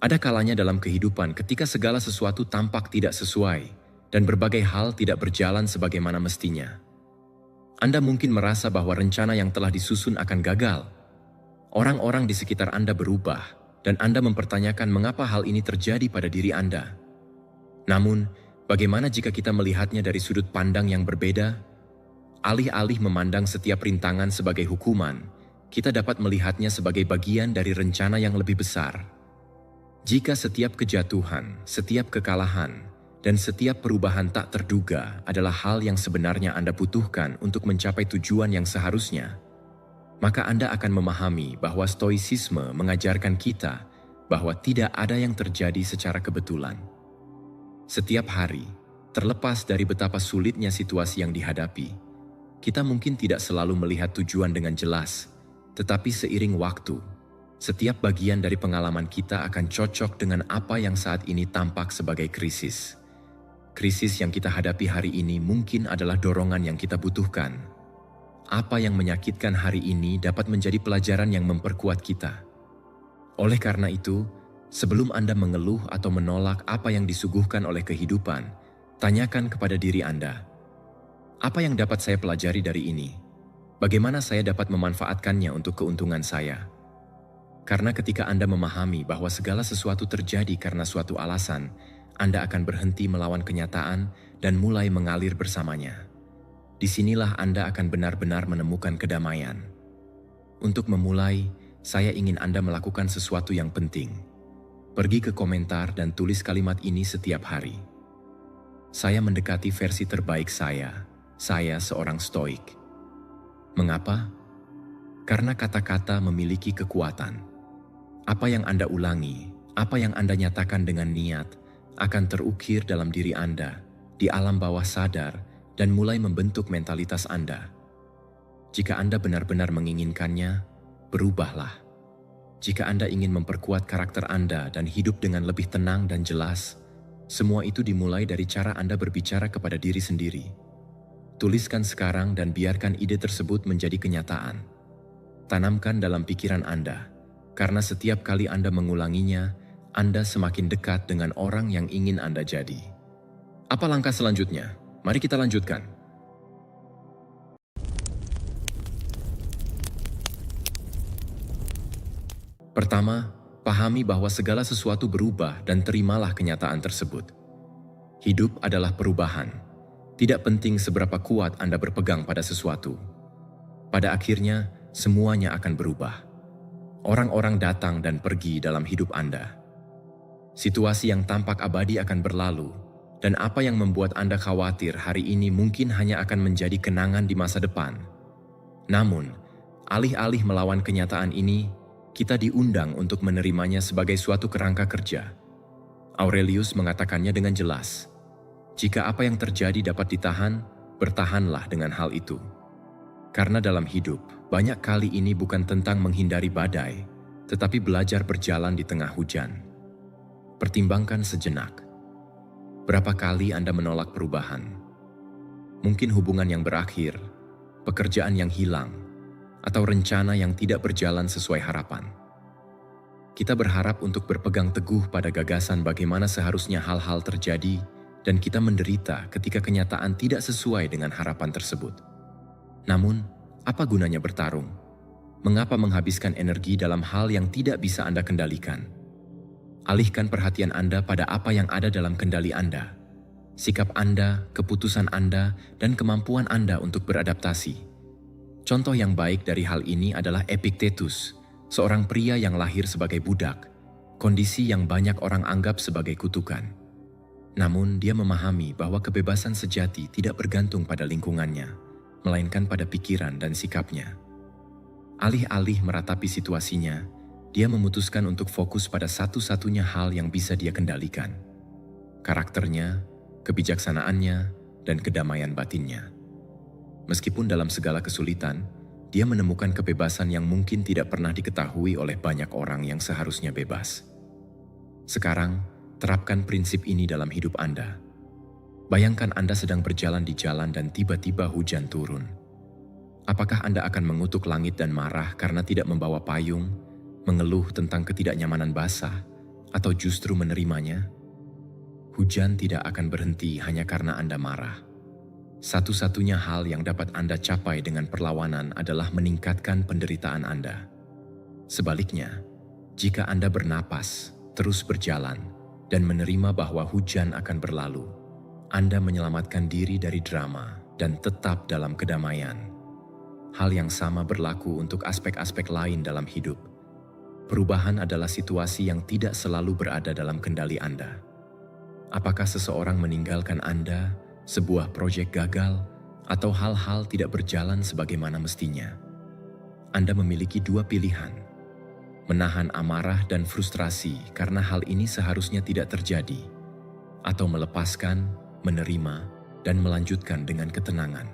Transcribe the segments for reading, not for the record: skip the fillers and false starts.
Ada kalanya dalam kehidupan ketika segala sesuatu tampak tidak sesuai dan berbagai hal tidak berjalan sebagaimana mestinya. Anda mungkin merasa bahwa rencana yang telah disusun akan gagal. Orang-orang di sekitar Anda berubah dan Anda mempertanyakan mengapa hal ini terjadi pada diri Anda. Namun, bagaimana jika kita melihatnya dari sudut pandang yang berbeda? Alih-alih memandang setiap rintangan sebagai hukuman, kita dapat melihatnya sebagai bagian dari rencana yang lebih besar. Jika setiap kejatuhan, setiap kekalahan, dan setiap perubahan tak terduga adalah hal yang sebenarnya Anda butuhkan untuk mencapai tujuan yang seharusnya, maka Anda akan memahami bahwa stoicisme mengajarkan kita bahwa tidak ada yang terjadi secara kebetulan. Setiap hari, terlepas dari betapa sulitnya situasi yang dihadapi, kita mungkin tidak selalu melihat tujuan dengan jelas, tetapi seiring waktu, setiap bagian dari pengalaman kita akan cocok dengan apa yang saat ini tampak sebagai krisis. Krisis yang kita hadapi hari ini mungkin adalah dorongan yang kita butuhkan. Apa yang menyakitkan hari ini dapat menjadi pelajaran yang memperkuat kita. Oleh karena itu, sebelum Anda mengeluh atau menolak apa yang disuguhkan oleh kehidupan, tanyakan kepada diri Anda, apa yang dapat saya pelajari dari ini? Bagaimana saya dapat memanfaatkannya untuk keuntungan saya? Karena ketika Anda memahami bahwa segala sesuatu terjadi karena suatu alasan, Anda akan berhenti melawan kenyataan dan mulai mengalir bersamanya. Disinilah Anda akan benar-benar menemukan kedamaian. Untuk memulai, saya ingin Anda melakukan sesuatu yang penting. Pergi ke komentar dan tulis kalimat ini setiap hari. Saya mendekati versi terbaik saya seorang stoik. Mengapa? Karena kata-kata memiliki kekuatan. Apa yang Anda ulangi, apa yang Anda nyatakan dengan niat, akan terukir dalam diri Anda, di alam bawah sadar, dan mulai membentuk mentalitas Anda. Jika Anda benar-benar menginginkannya, berubahlah. Jika Anda ingin memperkuat karakter Anda dan hidup dengan lebih tenang dan jelas, semua itu dimulai dari cara Anda berbicara kepada diri sendiri. Tuliskan sekarang dan biarkan ide tersebut menjadi kenyataan. Tanamkan dalam pikiran Anda. Karena setiap kali Anda mengulanginya, Anda semakin dekat dengan orang yang ingin Anda jadi. Apa langkah selanjutnya? Mari kita lanjutkan. Pertama, pahami bahwa segala sesuatu berubah dan terimalah kenyataan tersebut. Hidup adalah perubahan. Tidak penting seberapa kuat Anda berpegang pada sesuatu. Pada akhirnya, semuanya akan berubah. Orang-orang datang dan pergi dalam hidup Anda. Situasi yang tampak abadi akan berlalu, dan apa yang membuat Anda khawatir hari ini mungkin hanya akan menjadi kenangan di masa depan. Namun, alih-alih melawan kenyataan ini, kita diundang untuk menerimanya sebagai suatu kerangka kerja. Aurelius mengatakannya dengan jelas, jika apa yang terjadi dapat ditahan, bertahanlah dengan hal itu. Karena dalam hidup, banyak kali ini bukan tentang menghindari badai, tetapi belajar berjalan di tengah hujan. Pertimbangkan sejenak. Berapa kali Anda menolak perubahan? Mungkin hubungan yang berakhir, pekerjaan yang hilang, atau rencana yang tidak berjalan sesuai harapan. Kita berharap untuk berpegang teguh pada gagasan bagaimana seharusnya hal-hal terjadi, dan kita menderita ketika kenyataan tidak sesuai dengan harapan tersebut. Namun, apa gunanya bertarung? Mengapa menghabiskan energi dalam hal yang tidak bisa Anda kendalikan? Alihkan perhatian Anda pada apa yang ada dalam kendali Anda. Sikap Anda, keputusan Anda, dan kemampuan Anda untuk beradaptasi. Contoh yang baik dari hal ini adalah Epictetus, seorang pria yang lahir sebagai budak, kondisi yang banyak orang anggap sebagai kutukan. Namun, dia memahami bahwa kebebasan sejati tidak bergantung pada lingkungannya, melainkan pada pikiran dan sikapnya. Alih-alih meratapi situasinya, dia memutuskan untuk fokus pada satu-satunya hal yang bisa dia kendalikan. Karakternya, kebijaksanaannya, dan kedamaian batinnya. Meskipun dalam segala kesulitan, dia menemukan kebebasan yang mungkin tidak pernah diketahui oleh banyak orang yang seharusnya bebas. Sekarang, terapkan prinsip ini dalam hidup Anda. Bayangkan Anda sedang berjalan di jalan dan tiba-tiba hujan turun. Apakah Anda akan mengutuk langit dan marah karena tidak membawa payung, mengeluh tentang ketidaknyamanan basah, atau justru menerimanya? Hujan tidak akan berhenti hanya karena Anda marah. Satu-satunya hal yang dapat Anda capai dengan perlawanan adalah meningkatkan penderitaan Anda. Sebaliknya, jika Anda bernapas, terus berjalan, dan menerima bahwa hujan akan berlalu, Anda menyelamatkan diri dari drama dan tetap dalam kedamaian. Hal yang sama berlaku untuk aspek-aspek lain dalam hidup. Perubahan adalah situasi yang tidak selalu berada dalam kendali Anda. Apakah seseorang meninggalkan Anda, sebuah proyek gagal, atau hal-hal tidak berjalan sebagaimana mestinya? Anda memiliki dua pilihan: menahan amarah dan frustrasi karena hal ini seharusnya tidak terjadi, atau melepaskan, menerima, dan melanjutkan dengan ketenangan.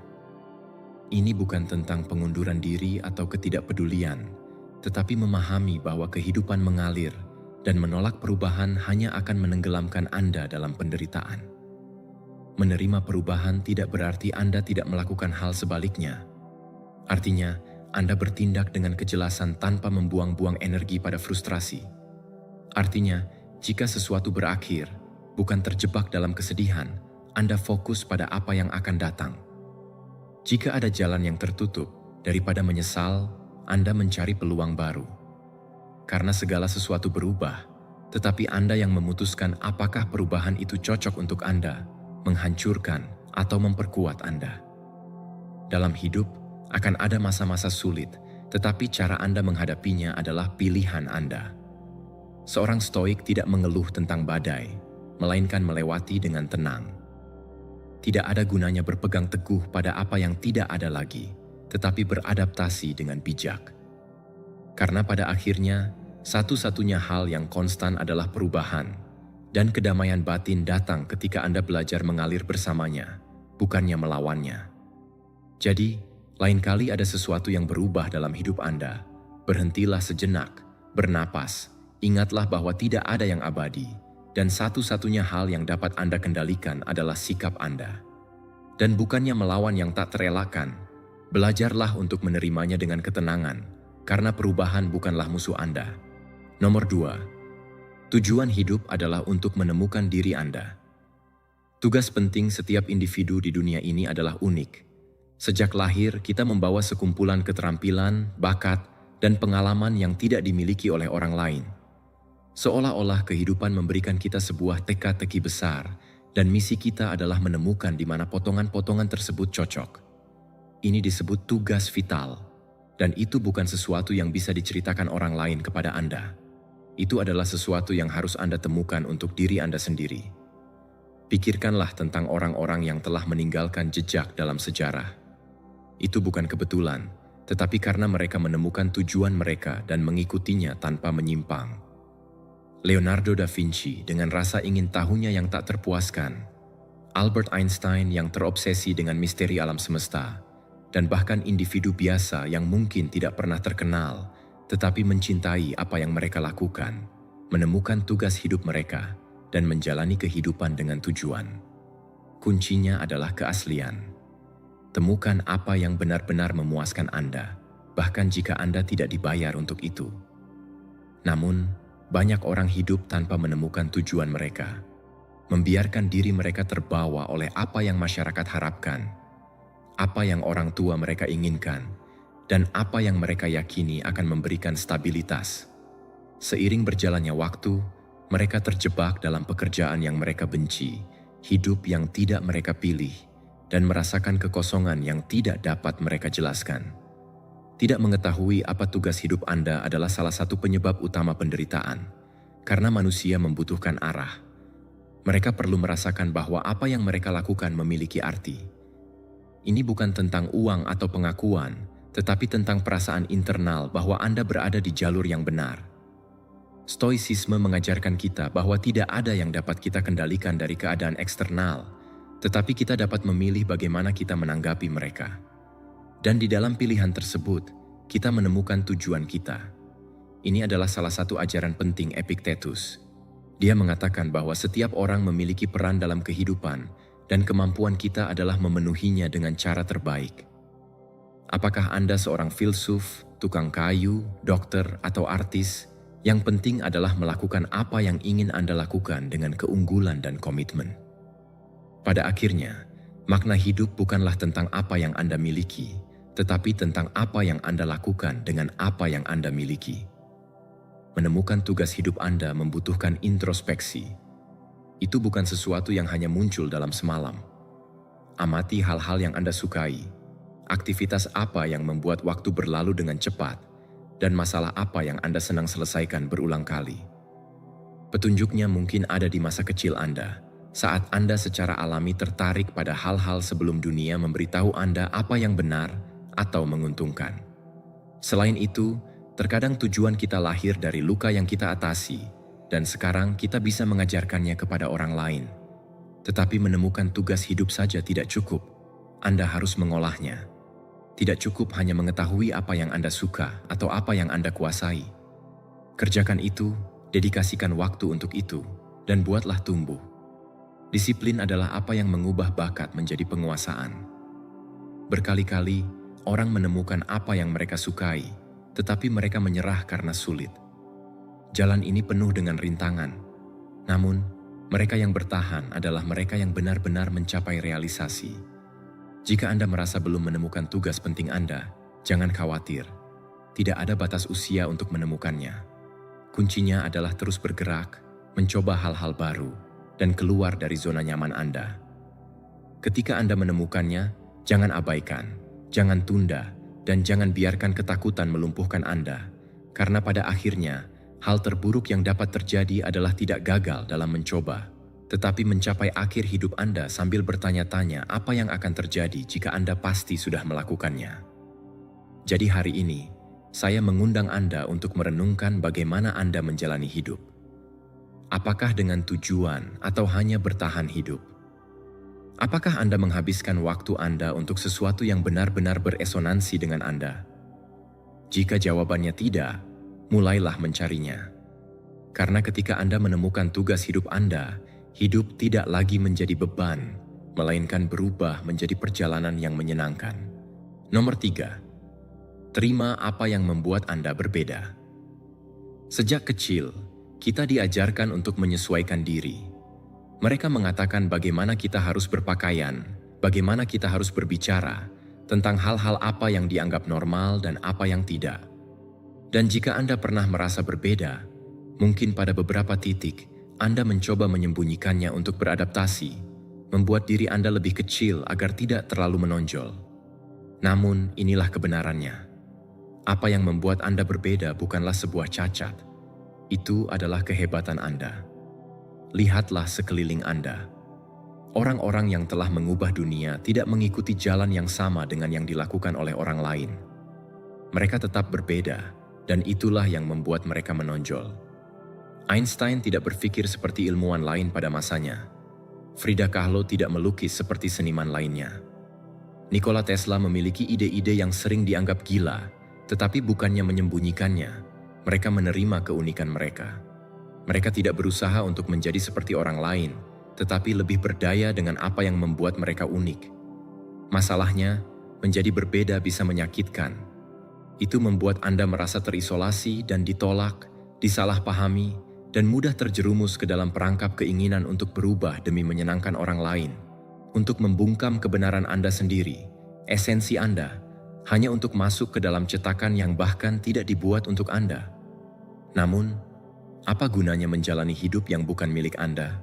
Ini bukan tentang pengunduran diri atau ketidakpedulian, tetapi memahami bahwa kehidupan mengalir dan menolak perubahan hanya akan menenggelamkan Anda dalam penderitaan. Menerima perubahan tidak berarti Anda tidak melakukan hal sebaliknya. Artinya, Anda bertindak dengan kejelasan tanpa membuang-buang energi pada frustrasi. Artinya, jika sesuatu berakhir, bukan terjebak dalam kesedihan, Anda fokus pada apa yang akan datang. Jika ada jalan yang tertutup, daripada menyesal, Anda mencari peluang baru. Karena segala sesuatu berubah, tetapi Anda yang memutuskan apakah perubahan itu cocok untuk Anda, menghancurkan, atau memperkuat Anda. Dalam hidup, akan ada masa-masa sulit, tetapi cara Anda menghadapinya adalah pilihan Anda. Seorang stoik tidak mengeluh tentang badai, melainkan melewati dengan tenang. Tidak ada gunanya berpegang teguh pada apa yang tidak ada lagi, tetapi beradaptasi dengan bijak. Karena pada akhirnya, satu-satunya hal yang konstan adalah perubahan, dan kedamaian batin datang ketika Anda belajar mengalir bersamanya, bukannya melawannya. Jadi, lain kali ada sesuatu yang berubah dalam hidup Anda, berhentilah sejenak, bernapas, ingatlah bahwa tidak ada yang abadi, dan satu-satunya hal yang dapat Anda kendalikan adalah sikap Anda. Dan bukannya melawan yang tak terelakkan, belajarlah untuk menerimanya dengan ketenangan, karena perubahan bukanlah musuh Anda. Nomor 2, tujuan hidup adalah untuk menemukan diri Anda. Tugas penting setiap individu di dunia ini adalah unik. Sejak lahir, kita membawa sekumpulan keterampilan, bakat, dan pengalaman yang tidak dimiliki oleh orang lain. Seolah-olah kehidupan memberikan kita sebuah teka-teki besar, dan misi kita adalah menemukan di mana potongan-potongan tersebut cocok. Ini disebut tugas vital, dan itu bukan sesuatu yang bisa diceritakan orang lain kepada Anda. Itu adalah sesuatu yang harus Anda temukan untuk diri Anda sendiri. Pikirkanlah tentang orang-orang yang telah meninggalkan jejak dalam sejarah. Itu bukan kebetulan, tetapi karena mereka menemukan tujuan mereka dan mengikutinya tanpa menyimpang. Leonardo da Vinci dengan rasa ingin tahunya yang tak terpuaskan, Albert Einstein yang terobsesi dengan misteri alam semesta, dan bahkan individu biasa yang mungkin tidak pernah terkenal, tetapi mencintai apa yang mereka lakukan, menemukan tugas hidup mereka, dan menjalani kehidupan dengan tujuan. Kuncinya adalah keaslian. Temukan apa yang benar-benar memuaskan Anda, bahkan jika Anda tidak dibayar untuk itu. Namun, banyak orang hidup tanpa menemukan tujuan mereka, membiarkan diri mereka terbawa oleh apa yang masyarakat harapkan, apa yang orang tua mereka inginkan, dan apa yang mereka yakini akan memberikan stabilitas. Seiring berjalannya waktu, mereka terjebak dalam pekerjaan yang mereka benci, hidup yang tidak mereka pilih, dan merasakan kekosongan yang tidak dapat mereka jelaskan. Tidak mengetahui apa tugas hidup Anda adalah salah satu penyebab utama penderitaan, karena manusia membutuhkan arah. Mereka perlu merasakan bahwa apa yang mereka lakukan memiliki arti. Ini bukan tentang uang atau pengakuan, tetapi tentang perasaan internal bahwa Anda berada di jalur yang benar. Stoicisme mengajarkan kita bahwa tidak ada yang dapat kita kendalikan dari keadaan eksternal, tetapi kita dapat memilih bagaimana kita menanggapi mereka. Dan di dalam pilihan tersebut, kita menemukan tujuan kita. Ini adalah salah satu ajaran penting Epictetus. Dia mengatakan bahwa setiap orang memiliki peran dalam kehidupan, dan kemampuan kita adalah memenuhinya dengan cara terbaik. Apakah Anda seorang filsuf, tukang kayu, dokter, atau artis Yang penting adalah melakukan apa yang ingin Anda lakukan dengan keunggulan dan komitmen. Pada akhirnya, makna hidup bukanlah tentang apa yang Anda miliki, tetapi tentang apa yang Anda lakukan dengan apa yang Anda miliki. Menemukan tugas hidup Anda membutuhkan introspeksi. Itu bukan sesuatu yang hanya muncul dalam semalam. Amati hal-hal yang Anda sukai, aktivitas apa yang membuat waktu berlalu dengan cepat, dan masalah apa yang Anda senang selesaikan berulang kali. Petunjuknya mungkin ada di masa kecil Anda, saat Anda secara alami tertarik pada hal-hal sebelum dunia memberitahu Anda apa yang benar atau menguntungkan. Selain itu, terkadang tujuan kita lahir dari luka yang kita atasi, dan sekarang kita bisa mengajarkannya kepada orang lain. Tetapi menemukan tugas hidup saja tidak cukup. Anda harus mengolahnya. Tidak cukup hanya mengetahui apa yang Anda suka atau apa yang Anda kuasai. Kerjakan itu, dedikasikan waktu untuk itu, dan buatlah tumbuh. Disiplin adalah apa yang mengubah bakat menjadi penguasaan. Berkali-kali, orang menemukan apa yang mereka sukai, tetapi mereka menyerah karena sulit. Jalan ini penuh dengan rintangan. Namun, mereka yang bertahan adalah mereka yang benar-benar mencapai realisasi. Jika Anda merasa belum menemukan tugas penting Anda, jangan khawatir. Tidak ada batas usia untuk menemukannya. Kuncinya adalah terus bergerak, mencoba hal-hal baru, dan keluar dari zona nyaman Anda. Ketika Anda menemukannya, jangan abaikan, jangan tunda, dan jangan biarkan ketakutan melumpuhkan Anda. Karena pada akhirnya, hal terburuk yang dapat terjadi adalah tidak gagal dalam mencoba, tetapi mencapai akhir hidup Anda sambil bertanya-tanya apa yang akan terjadi jika Anda pasti sudah melakukannya. Jadi hari ini, saya mengundang Anda untuk merenungkan bagaimana Anda menjalani hidup. Apakah dengan tujuan atau hanya bertahan hidup? Apakah Anda menghabiskan waktu Anda untuk sesuatu yang benar-benar beresonansi dengan Anda? Jika jawabannya tidak, mulailah mencarinya. Karena ketika Anda menemukan tugas hidup Anda, hidup tidak lagi menjadi beban, melainkan berubah menjadi perjalanan yang menyenangkan. Nomor 3. Terima apa yang membuat Anda berbeda. Sejak kecil, kita diajarkan untuk menyesuaikan diri. Mereka mengatakan bagaimana kita harus berpakaian, bagaimana kita harus berbicara, tentang hal-hal apa yang dianggap normal dan apa yang tidak. Dan jika Anda pernah merasa berbeda, mungkin pada beberapa titik, Anda mencoba menyembunyikannya untuk beradaptasi, membuat diri Anda lebih kecil agar tidak terlalu menonjol. Namun, inilah kebenarannya. Apa yang membuat Anda berbeda bukanlah sebuah cacat. Itu adalah kehebatan Anda. Lihatlah sekeliling Anda. Orang-orang yang telah mengubah dunia tidak mengikuti jalan yang sama dengan yang dilakukan oleh orang lain. Mereka tetap berbeda, dan itulah yang membuat mereka menonjol. Einstein tidak berpikir seperti ilmuwan lain pada masanya. Frida Kahlo tidak melukis seperti seniman lainnya. Nikola Tesla memiliki ide-ide yang sering dianggap gila, tetapi bukannya menyembunyikannya, mereka menerima keunikan mereka. Mereka tidak berusaha untuk menjadi seperti orang lain, tetapi lebih berdaya dengan apa yang membuat mereka unik. Masalahnya, menjadi berbeda bisa menyakitkan. Itu membuat Anda merasa terisolasi dan ditolak, disalahpahami, dan mudah terjerumus ke dalam perangkap keinginan untuk berubah demi menyenangkan orang lain, untuk membungkam kebenaran Anda sendiri, esensi Anda, hanya untuk masuk ke dalam cetakan yang bahkan tidak dibuat untuk Anda. Namun, apa gunanya menjalani hidup yang bukan milik Anda?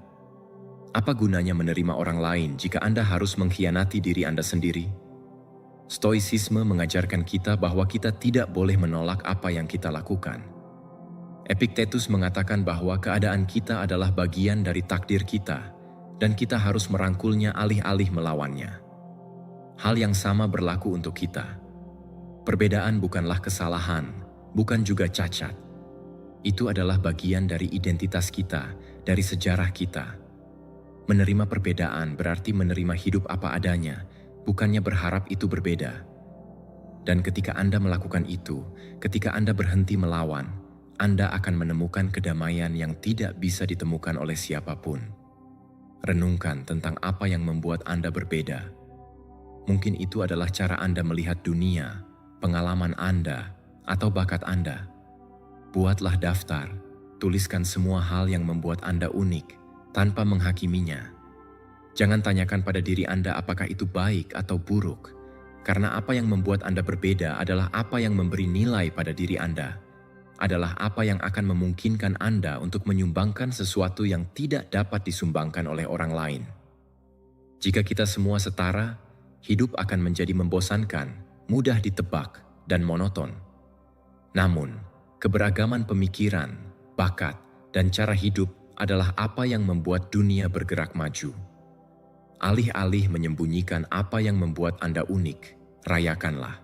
Apa gunanya menerima orang lain jika Anda harus mengkhianati diri Anda sendiri? Stoicisme mengajarkan kita bahwa kita tidak boleh menolak apa yang kita lakukan. Epictetus mengatakan bahwa keadaan kita adalah bagian dari takdir kita, dan kita harus merangkulnya alih-alih melawannya. Hal yang sama berlaku untuk kita. Perbedaan bukanlah kesalahan, bukan juga cacat. Itu adalah bagian dari identitas kita, dari sejarah kita. Menerima perbedaan berarti menerima hidup apa adanya, bukannya berharap itu berbeda. Dan ketika Anda melakukan itu, ketika Anda berhenti melawan, Anda akan menemukan kedamaian yang tidak bisa ditemukan oleh siapapun. Renungkan tentang apa yang membuat Anda berbeda. Mungkin itu adalah cara Anda melihat dunia, pengalaman Anda, atau bakat Anda. Buatlah daftar, tuliskan semua hal yang membuat Anda unik tanpa menghakiminya. Jangan tanyakan pada diri Anda apakah itu baik atau buruk, karena apa yang membuat Anda berbeda adalah apa yang memberi nilai pada diri Anda, adalah apa yang akan memungkinkan Anda untuk menyumbangkan sesuatu yang tidak dapat disumbangkan oleh orang lain. Jika kita semua setara, hidup akan menjadi membosankan, mudah ditebak, dan monoton. Namun, keberagaman pemikiran, bakat, dan cara hidup adalah apa yang membuat dunia bergerak maju. Alih-alih menyembunyikan apa yang membuat Anda unik, rayakanlah.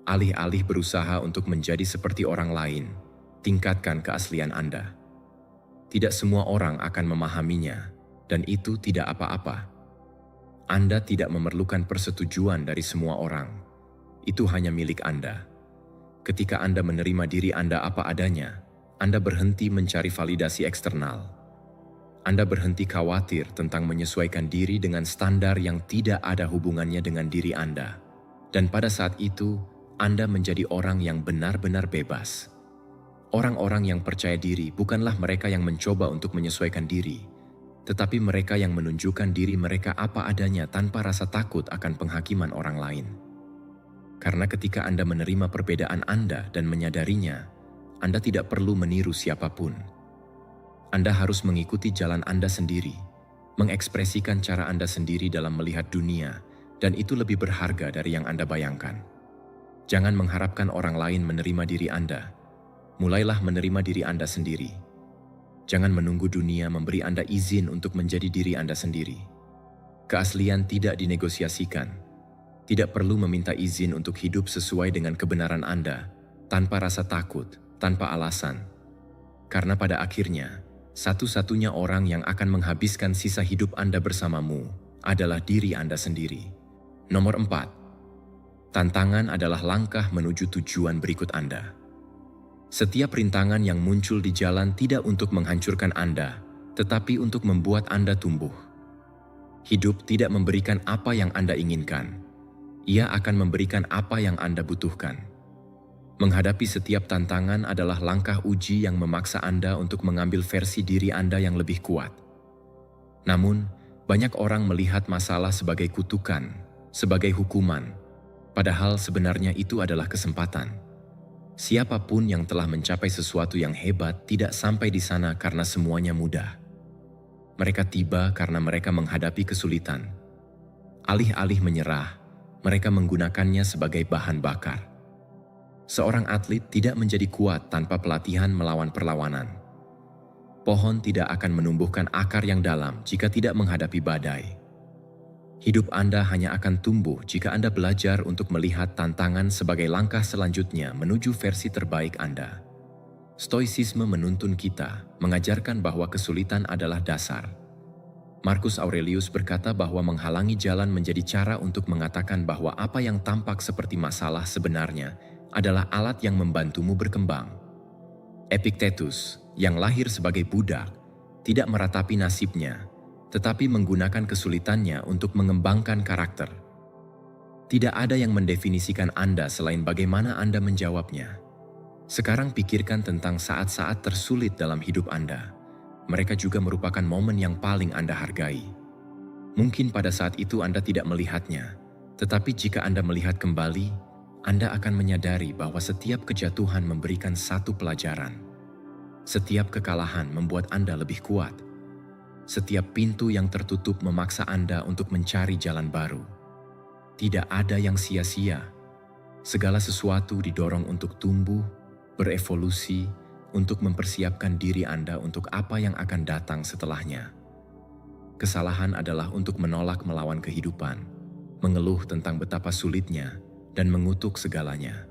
Alih-alih berusaha untuk menjadi seperti orang lain, tingkatkan keaslian Anda. Tidak semua orang akan memahaminya, dan itu tidak apa-apa. Anda tidak memerlukan persetujuan dari semua orang. Itu hanya milik Anda. Ketika Anda menerima diri Anda apa adanya, Anda berhenti mencari validasi eksternal. Anda berhenti khawatir tentang menyesuaikan diri dengan standar yang tidak ada hubungannya dengan diri Anda. Dan pada saat itu, Anda menjadi orang yang benar-benar bebas. Orang-orang yang percaya diri bukanlah mereka yang mencoba untuk menyesuaikan diri, tetapi mereka yang menunjukkan diri mereka apa adanya tanpa rasa takut akan penghakiman orang lain. Karena ketika Anda menerima perbedaan Anda dan menyadarinya, Anda tidak perlu meniru siapapun. Anda harus mengikuti jalan Anda sendiri, mengekspresikan cara Anda sendiri dalam melihat dunia, dan itu lebih berharga dari yang Anda bayangkan. Jangan mengharapkan orang lain menerima diri Anda. Mulailah menerima diri Anda sendiri. Jangan menunggu dunia memberi Anda izin untuk menjadi diri Anda sendiri. Keaslian tidak dinegosiasikan. Tidak perlu meminta izin untuk hidup sesuai dengan kebenaran Anda, tanpa rasa takut, tanpa alasan. Karena pada akhirnya, satu-satunya orang yang akan menghabiskan sisa hidup Anda bersamamu adalah diri Anda sendiri. Nomor 4. Tantangan adalah langkah menuju tujuan berikut Anda. Setiap rintangan yang muncul di jalan tidak untuk menghancurkan Anda, tetapi untuk membuat Anda tumbuh. Hidup tidak memberikan apa yang Anda inginkan. Ia akan memberikan apa yang Anda butuhkan. Menghadapi setiap tantangan adalah langkah uji yang memaksa Anda untuk mengambil versi diri Anda yang lebih kuat. Namun, banyak orang melihat masalah sebagai kutukan, sebagai hukuman, padahal sebenarnya itu adalah kesempatan. Siapapun yang telah mencapai sesuatu yang hebat tidak sampai di sana karena semuanya mudah. Mereka tiba karena mereka menghadapi kesulitan. Alih-alih menyerah, mereka menggunakannya sebagai bahan bakar. Seorang atlet tidak menjadi kuat tanpa pelatihan melawan perlawanan. Pohon tidak akan menumbuhkan akar yang dalam jika tidak menghadapi badai. Hidup Anda hanya akan tumbuh jika Anda belajar untuk melihat tantangan sebagai langkah selanjutnya menuju versi terbaik Anda. Stoicisme menuntun kita, mengajarkan bahwa kesulitan adalah dasar. Marcus Aurelius berkata bahwa menghalangi jalan menjadi cara untuk mengatakan bahwa apa yang tampak seperti masalah sebenarnya adalah alat yang membantumu berkembang. Epictetus, yang lahir sebagai budak, tidak meratapi nasibnya, tetapi menggunakan kesulitannya untuk mengembangkan karakter. Tidak ada yang mendefinisikan Anda selain bagaimana Anda menjawabnya. Sekarang pikirkan tentang saat-saat tersulit dalam hidup Anda. Mereka juga merupakan momen yang paling Anda hargai. Mungkin pada saat itu Anda tidak melihatnya, tetapi jika Anda melihat kembali, Anda akan menyadari bahwa setiap kejatuhan memberikan satu pelajaran. Setiap kekalahan membuat Anda lebih kuat. Setiap pintu yang tertutup memaksa Anda untuk mencari jalan baru. Tidak ada yang sia-sia. Segala sesuatu didorong untuk tumbuh, berevolusi, untuk mempersiapkan diri Anda untuk apa yang akan datang setelahnya. Kesalahan adalah untuk menolak melawan kehidupan, mengeluh tentang betapa sulitnya, dan mengutuk segalanya.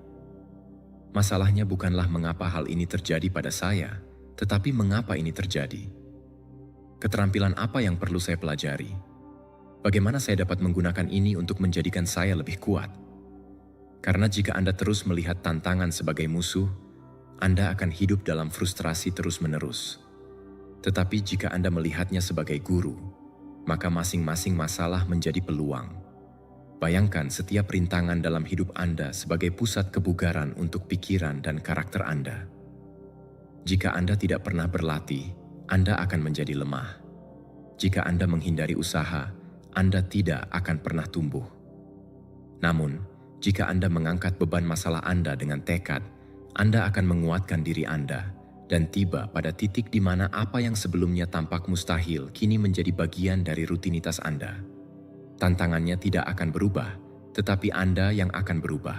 Masalahnya bukanlah mengapa hal ini terjadi pada saya, tetapi mengapa ini terjadi. Keterampilan apa yang perlu saya pelajari? Bagaimana saya dapat menggunakan ini untuk menjadikan saya lebih kuat? Karena jika Anda terus melihat tantangan sebagai musuh, Anda akan hidup dalam frustrasi terus-menerus. Tetapi jika Anda melihatnya sebagai guru, maka masing-masing masalah menjadi peluang. Bayangkan setiap rintangan dalam hidup Anda sebagai pusat kebugaran untuk pikiran dan karakter Anda. Jika Anda tidak pernah berlatih, Anda akan menjadi lemah. Jika Anda menghindari usaha, Anda tidak akan pernah tumbuh. Namun, jika Anda mengangkat beban masalah Anda dengan tekad, Anda akan menguatkan diri Anda dan tiba pada titik di mana apa yang sebelumnya tampak mustahil kini menjadi bagian dari rutinitas Anda. Tantangannya tidak akan berubah, tetapi Anda yang akan berubah.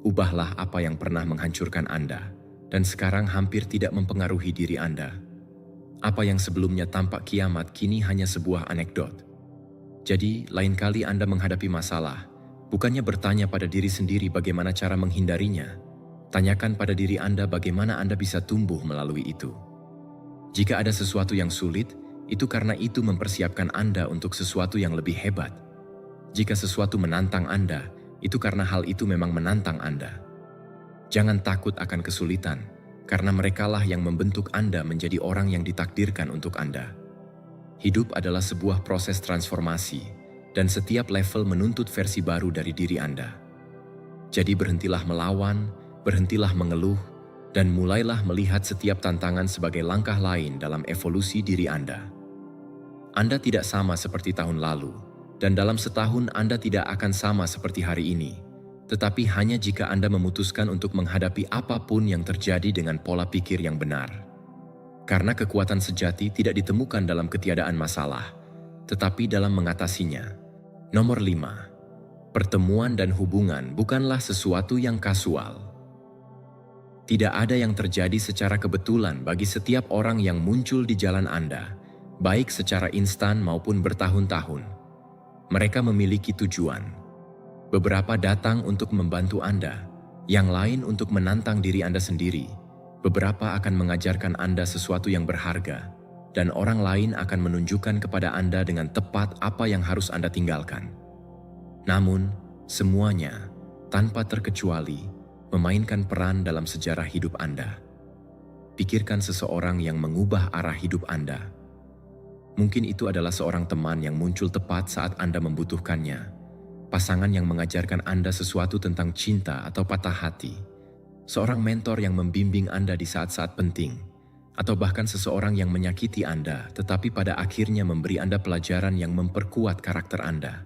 Ubahlah apa yang pernah menghancurkan Anda dan sekarang hampir tidak mempengaruhi diri Anda. Apa yang sebelumnya tampak kiamat kini hanya sebuah anekdot. Jadi, lain kali Anda menghadapi masalah, bukannya bertanya pada diri sendiri bagaimana cara menghindarinya, tanyakan pada diri Anda bagaimana Anda bisa tumbuh melalui itu. Jika ada sesuatu yang sulit, itu karena itu mempersiapkan Anda untuk sesuatu yang lebih hebat. Jika sesuatu menantang Anda, itu karena hal itu memang menantang Anda. Jangan takut akan kesulitan, karena merekalah yang membentuk Anda menjadi orang yang ditakdirkan untuk Anda. Hidup adalah sebuah proses transformasi, dan setiap level menuntut versi baru dari diri Anda. Jadi berhentilah melawan, berhentilah mengeluh, dan mulailah melihat setiap tantangan sebagai langkah lain dalam evolusi diri Anda. Anda tidak sama seperti tahun lalu, dan dalam setahun Anda tidak akan sama seperti hari ini. Tetapi hanya jika Anda memutuskan untuk menghadapi apapun yang terjadi dengan pola pikir yang benar. Karena kekuatan sejati tidak ditemukan dalam ketiadaan masalah, tetapi dalam mengatasinya. Nomor 5. Pertemuan dan hubungan bukanlah sesuatu yang kasual. Tidak ada yang terjadi secara kebetulan bagi setiap orang yang muncul di jalan Anda, baik secara instan maupun bertahun-tahun. Mereka memiliki tujuan. Beberapa datang untuk membantu Anda, yang lain untuk menantang diri Anda sendiri. Beberapa akan mengajarkan Anda sesuatu yang berharga, dan orang lain akan menunjukkan kepada Anda dengan tepat apa yang harus Anda tinggalkan. Namun, semuanya, tanpa terkecuali, memainkan peran dalam sejarah hidup Anda. Pikirkan seseorang yang mengubah arah hidup Anda. Mungkin itu adalah seorang teman yang muncul tepat saat Anda membutuhkannya. Pasangan yang mengajarkan Anda sesuatu tentang cinta atau patah hati, seorang mentor yang membimbing Anda di saat-saat penting, atau bahkan seseorang yang menyakiti Anda tetapi pada akhirnya memberi Anda pelajaran yang memperkuat karakter Anda.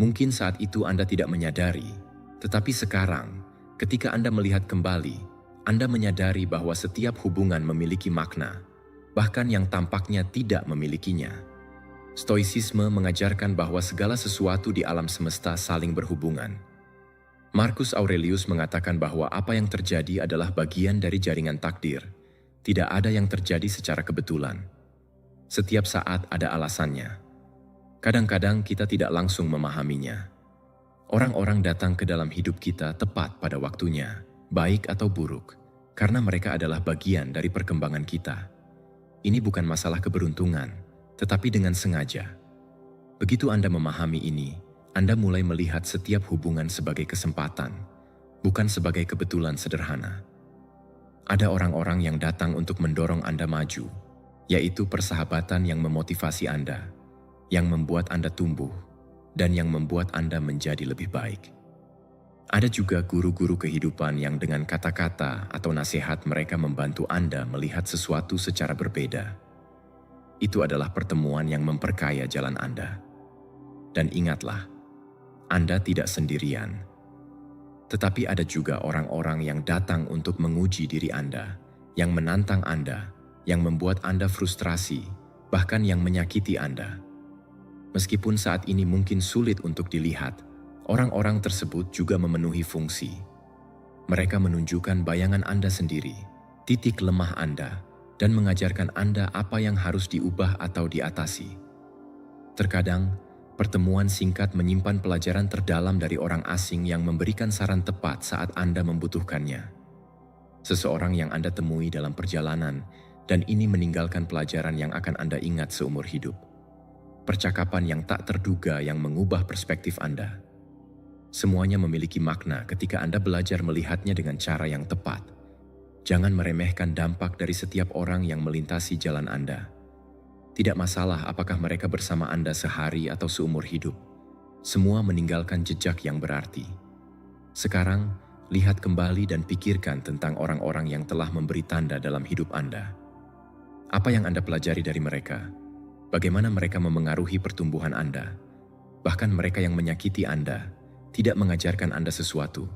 Mungkin saat itu Anda tidak menyadari, tetapi sekarang, ketika Anda melihat kembali, Anda menyadari bahwa setiap hubungan memiliki makna, bahkan yang tampaknya tidak memilikinya. Stoicisme mengajarkan bahwa segala sesuatu di alam semesta saling berhubungan. Marcus Aurelius mengatakan bahwa apa yang terjadi adalah bagian dari jaringan takdir. Tidak ada yang terjadi secara kebetulan. Setiap saat ada alasannya. Kadang-kadang kita tidak langsung memahaminya. Orang-orang datang ke dalam hidup kita tepat pada waktunya, baik atau buruk, karena mereka adalah bagian dari perkembangan kita. Ini bukan masalah keberuntungan, tetapi dengan sengaja. Begitu Anda memahami ini, Anda mulai melihat setiap hubungan sebagai kesempatan, bukan sebagai kebetulan sederhana. Ada orang-orang yang datang untuk mendorong Anda maju, yaitu persahabatan yang memotivasi Anda, yang membuat Anda tumbuh, dan yang membuat Anda menjadi lebih baik. Ada juga guru-guru kehidupan yang dengan kata-kata atau nasihat mereka membantu Anda melihat sesuatu secara berbeda. Itu adalah pertemuan yang memperkaya jalan Anda. Dan ingatlah, Anda tidak sendirian. Tetapi ada juga orang-orang yang datang untuk menguji diri Anda, yang menantang Anda, yang membuat Anda frustrasi, bahkan yang menyakiti Anda. Meskipun saat ini mungkin sulit untuk dilihat, orang-orang tersebut juga memenuhi fungsi. Mereka menunjukkan bayangan Anda sendiri, titik lemah Anda, dan mengajarkan Anda apa yang harus diubah atau diatasi. Terkadang, pertemuan singkat menyimpan pelajaran terdalam dari orang asing yang memberikan saran tepat saat Anda membutuhkannya. Seseorang yang Anda temui dalam perjalanan, dan ini meninggalkan pelajaran yang akan Anda ingat seumur hidup. Percakapan yang tak terduga yang mengubah perspektif Anda. Semuanya memiliki makna ketika Anda belajar melihatnya dengan cara yang tepat. Jangan meremehkan dampak dari setiap orang yang melintasi jalan Anda. Tidak masalah apakah mereka bersama Anda sehari atau seumur hidup. Semua meninggalkan jejak yang berarti. Sekarang, lihat kembali dan pikirkan tentang orang-orang yang telah memberi tanda dalam hidup Anda. Apa yang Anda pelajari dari mereka? Bagaimana mereka memengaruhi pertumbuhan Anda? Bahkan mereka yang menyakiti Anda tidak mengajarkan Anda sesuatu.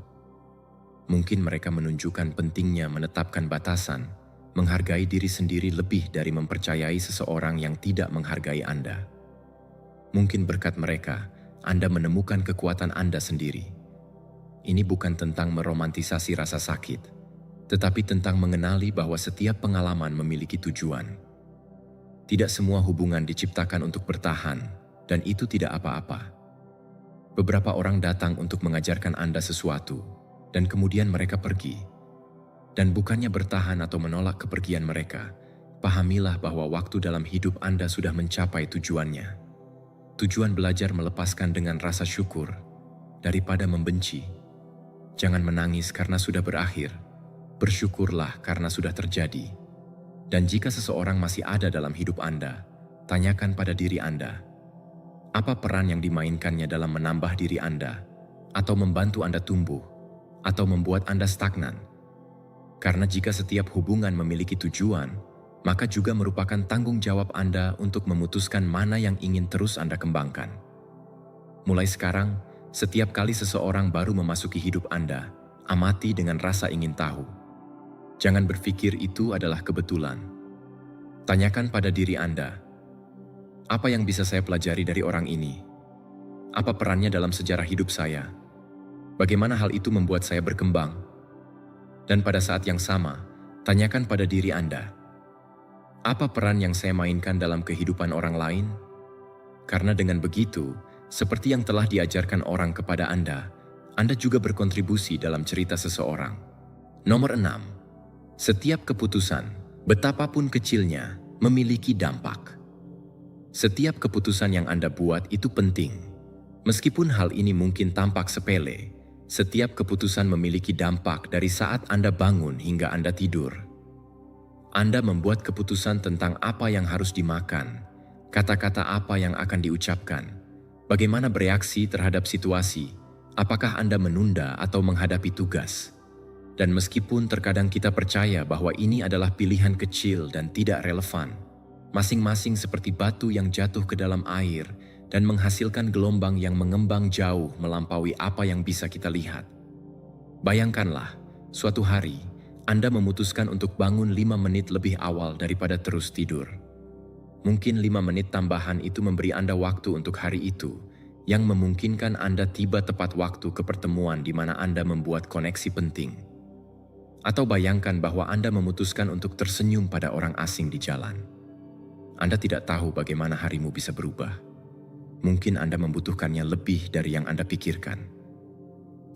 Mungkin mereka menunjukkan pentingnya menetapkan batasan, menghargai diri sendiri lebih dari mempercayai seseorang yang tidak menghargai Anda. Mungkin berkat mereka, Anda menemukan kekuatan Anda sendiri. Ini bukan tentang meromantisasi rasa sakit, tetapi tentang mengenali bahwa setiap pengalaman memiliki tujuan. Tidak semua hubungan diciptakan untuk bertahan, dan itu tidak apa-apa. Beberapa orang datang untuk mengajarkan Anda sesuatu, dan kemudian mereka pergi. Dan bukannya bertahan atau menolak kepergian mereka, pahamilah bahwa waktu dalam hidup Anda sudah mencapai tujuannya. Tujuan belajar melepaskan dengan rasa syukur, daripada membenci. Jangan menangis karena sudah berakhir, bersyukurlah karena sudah terjadi. Dan jika seseorang masih ada dalam hidup Anda, tanyakan pada diri Anda, apa peran yang dimainkannya dalam menambah diri Anda, atau membantu Anda tumbuh, atau membuat Anda stagnan? Karena jika setiap hubungan memiliki tujuan, maka juga merupakan tanggung jawab Anda untuk memutuskan mana yang ingin terus Anda kembangkan. Mulai sekarang, setiap kali seseorang baru memasuki hidup Anda, amati dengan rasa ingin tahu. Jangan berpikir itu adalah kebetulan. Tanyakan pada diri Anda, apa yang bisa saya pelajari dari orang ini? Apa perannya dalam sejarah hidup saya? Bagaimana hal itu membuat saya berkembang? Dan pada saat yang sama, tanyakan pada diri Anda, apa peran yang saya mainkan dalam kehidupan orang lain? Karena dengan begitu, seperti yang telah diajarkan orang kepada Anda juga berkontribusi dalam cerita seseorang. Nomor 6. Setiap keputusan, betapapun kecilnya, memiliki dampak. Setiap keputusan yang Anda buat itu penting. Meskipun hal ini mungkin tampak sepele, setiap keputusan memiliki dampak dari saat Anda bangun hingga Anda tidur. Anda membuat keputusan tentang apa yang harus dimakan, kata-kata apa yang akan diucapkan, bagaimana bereaksi terhadap situasi, apakah Anda menunda atau menghadapi tugas. Dan meskipun terkadang kita percaya bahwa ini adalah pilihan kecil dan tidak relevan, masing-masing seperti batu yang jatuh ke dalam air dan menghasilkan gelombang yang mengembang jauh melampaui apa yang bisa kita lihat. Bayangkanlah, suatu hari, Anda memutuskan untuk bangun 5 menit lebih awal daripada terus tidur. Mungkin 5 menit tambahan itu memberi Anda waktu untuk hari itu, yang memungkinkan Anda tiba tepat waktu ke pertemuan di mana Anda membuat koneksi penting. Atau bayangkan bahwa Anda memutuskan untuk tersenyum pada orang asing di jalan. Anda tidak tahu bagaimana harimu bisa berubah. Mungkin Anda membutuhkannya lebih dari yang Anda pikirkan.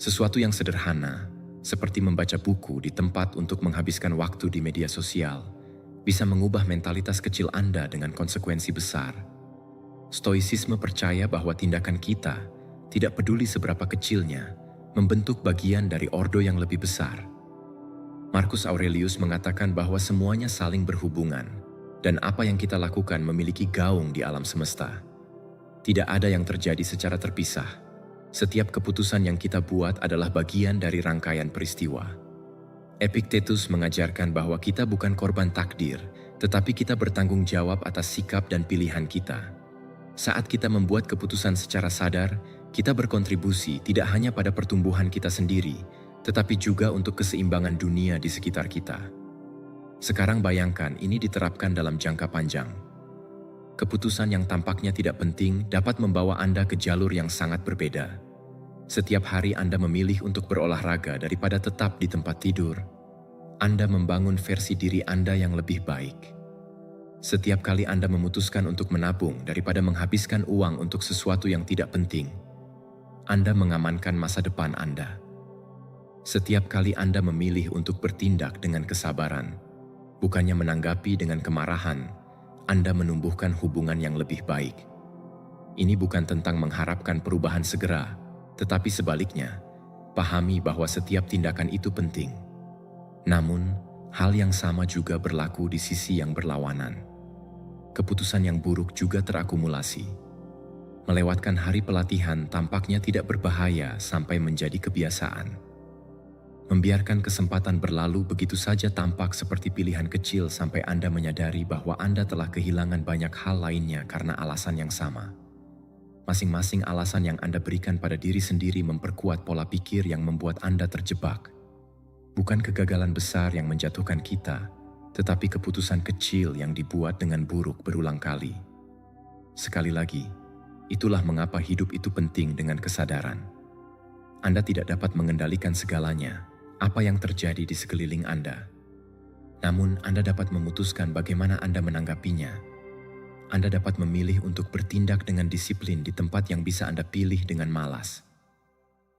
Sesuatu yang sederhana, seperti membaca buku di tempat untuk menghabiskan waktu di media sosial, bisa mengubah mentalitas kecil Anda dengan konsekuensi besar. Stoicisme percaya bahwa tindakan kita, tidak peduli seberapa kecilnya, membentuk bagian dari ordo yang lebih besar. Marcus Aurelius mengatakan bahwa semuanya saling berhubungan, dan apa yang kita lakukan memiliki gaung di alam semesta. Tidak ada yang terjadi secara terpisah. Setiap keputusan yang kita buat adalah bagian dari rangkaian peristiwa. Epictetus mengajarkan bahwa kita bukan korban takdir, tetapi kita bertanggung jawab atas sikap dan pilihan kita. Saat kita membuat keputusan secara sadar, kita berkontribusi tidak hanya pada pertumbuhan kita sendiri, tetapi juga untuk keseimbangan dunia di sekitar kita. Sekarang bayangkan ini diterapkan dalam jangka panjang. Keputusan yang tampaknya tidak penting dapat membawa Anda ke jalur yang sangat berbeda. Setiap hari Anda memilih untuk berolahraga daripada tetap di tempat tidur. Anda membangun versi diri Anda yang lebih baik. Setiap kali Anda memutuskan untuk menabung daripada menghabiskan uang untuk sesuatu yang tidak penting, Anda mengamankan masa depan Anda. Setiap kali Anda memilih untuk bertindak dengan kesabaran, bukannya menanggapi dengan kemarahan, Anda menumbuhkan hubungan yang lebih baik. Ini bukan tentang mengharapkan perubahan segera, tetapi sebaliknya, pahami bahwa setiap tindakan itu penting. Namun, hal yang sama juga berlaku di sisi yang berlawanan. Keputusan yang buruk juga terakumulasi. Melewatkan hari pelatihan tampaknya tidak berbahaya sampai menjadi kebiasaan. Membiarkan kesempatan berlalu begitu saja tampak seperti pilihan kecil sampai Anda menyadari bahwa Anda telah kehilangan banyak hal lainnya karena alasan yang sama. Masing-masing alasan yang Anda berikan pada diri sendiri memperkuat pola pikir yang membuat Anda terjebak. Bukan kegagalan besar yang menjatuhkan kita, tetapi keputusan kecil yang dibuat dengan buruk berulang kali. Sekali lagi, itulah mengapa hidup itu penting dengan kesadaran. Anda tidak dapat mengendalikan segalanya, apa yang terjadi di sekeliling Anda. Namun, Anda dapat memutuskan bagaimana Anda menanggapinya. Anda dapat memilih untuk bertindak dengan disiplin di tempat yang bisa Anda pilih dengan malas.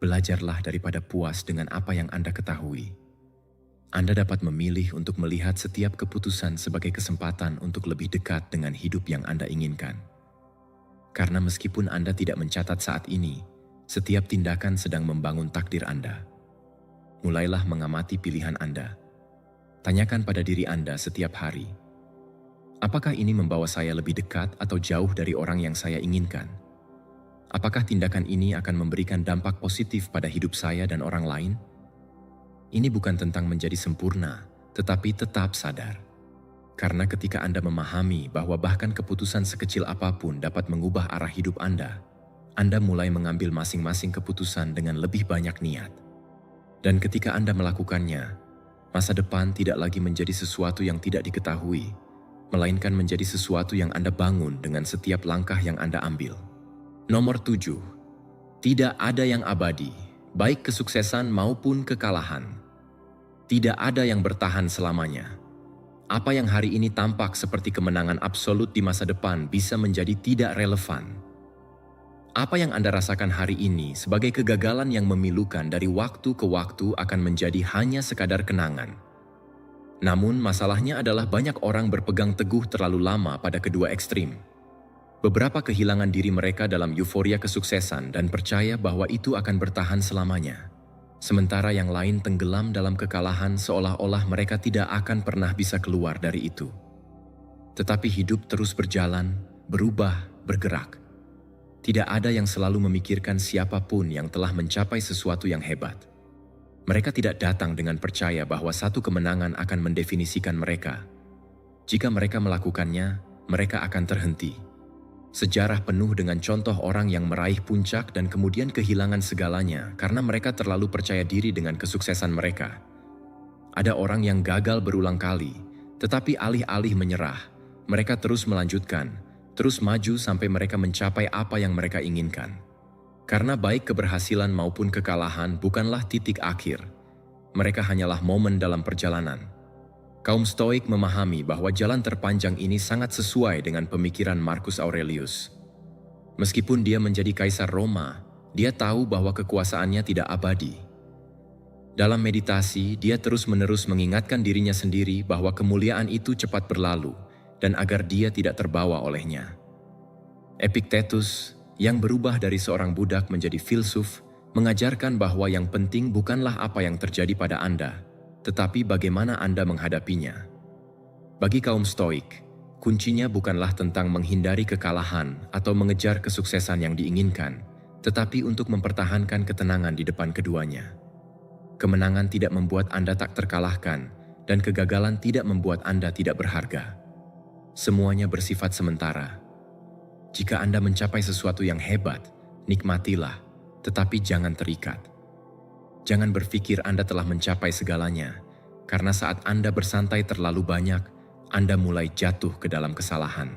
Belajarlah daripada puas dengan apa yang Anda ketahui. Anda dapat memilih untuk melihat setiap keputusan sebagai kesempatan untuk lebih dekat dengan hidup yang Anda inginkan. Karena meskipun Anda tidak mencatat saat ini, setiap tindakan sedang membangun takdir Anda. Mulailah mengamati pilihan Anda. Tanyakan pada diri Anda setiap hari, apakah ini membawa saya lebih dekat atau jauh dari orang yang saya inginkan? Apakah tindakan ini akan memberikan dampak positif pada hidup saya dan orang lain? Ini bukan tentang menjadi sempurna, tetapi tetap sadar. Karena ketika Anda memahami bahwa bahkan keputusan sekecil apapun dapat mengubah arah hidup Anda mulai mengambil masing-masing keputusan dengan lebih banyak niat. Dan ketika Anda melakukannya, masa depan tidak lagi menjadi sesuatu yang tidak diketahui, melainkan menjadi sesuatu yang Anda bangun dengan setiap langkah yang Anda ambil. Nomor 7. Tidak ada yang abadi, baik kesuksesan maupun kekalahan. Tidak ada yang bertahan selamanya. Apa yang hari ini tampak seperti kemenangan absolut di masa depan bisa menjadi tidak relevan. Apa yang Anda rasakan hari ini sebagai kegagalan yang memilukan dari waktu ke waktu akan menjadi hanya sekadar kenangan. Namun masalahnya adalah banyak orang berpegang teguh terlalu lama pada kedua ekstrim. Beberapa kehilangan diri mereka dalam euforia kesuksesan dan percaya bahwa itu akan bertahan selamanya. Sementara yang lain tenggelam dalam kekalahan seolah-olah mereka tidak akan pernah bisa keluar dari itu. Tetapi hidup terus berjalan, berubah, bergerak. Tidak ada yang selalu memikirkan siapapun yang telah mencapai sesuatu yang hebat. Mereka tidak datang dengan percaya bahwa satu kemenangan akan mendefinisikan mereka. Jika mereka melakukannya, mereka akan terhenti. Sejarah penuh dengan contoh orang yang meraih puncak dan kemudian kehilangan segalanya karena mereka terlalu percaya diri dengan kesuksesan mereka. Ada orang yang gagal berulang kali, tetapi alih-alih menyerah, mereka terus melanjutkan, terus maju sampai mereka mencapai apa yang mereka inginkan. Karena baik keberhasilan maupun kekalahan bukanlah titik akhir. Mereka hanyalah momen dalam perjalanan. Kaum Stoik memahami bahwa jalan terpanjang ini sangat sesuai dengan pemikiran Marcus Aurelius. Meskipun dia menjadi kaisar Roma, dia tahu bahwa kekuasaannya tidak abadi. Dalam meditasi, dia terus-menerus mengingatkan dirinya sendiri bahwa kemuliaan itu cepat berlalu, dan agar dia tidak terbawa olehnya. Epictetus, yang berubah dari seorang budak menjadi filsuf, mengajarkan bahwa yang penting bukanlah apa yang terjadi pada Anda, tetapi bagaimana Anda menghadapinya. Bagi kaum Stoik, kuncinya bukanlah tentang menghindari kekalahan atau mengejar kesuksesan yang diinginkan, tetapi untuk mempertahankan ketenangan di depan keduanya. Kemenangan tidak membuat Anda tak terkalahkan, dan kegagalan tidak membuat Anda tidak berharga. Semuanya bersifat sementara. Jika Anda mencapai sesuatu yang hebat, nikmatilah, tetapi jangan terikat. Jangan berpikir Anda telah mencapai segalanya, karena saat Anda bersantai terlalu banyak, Anda mulai jatuh ke dalam kesalahan.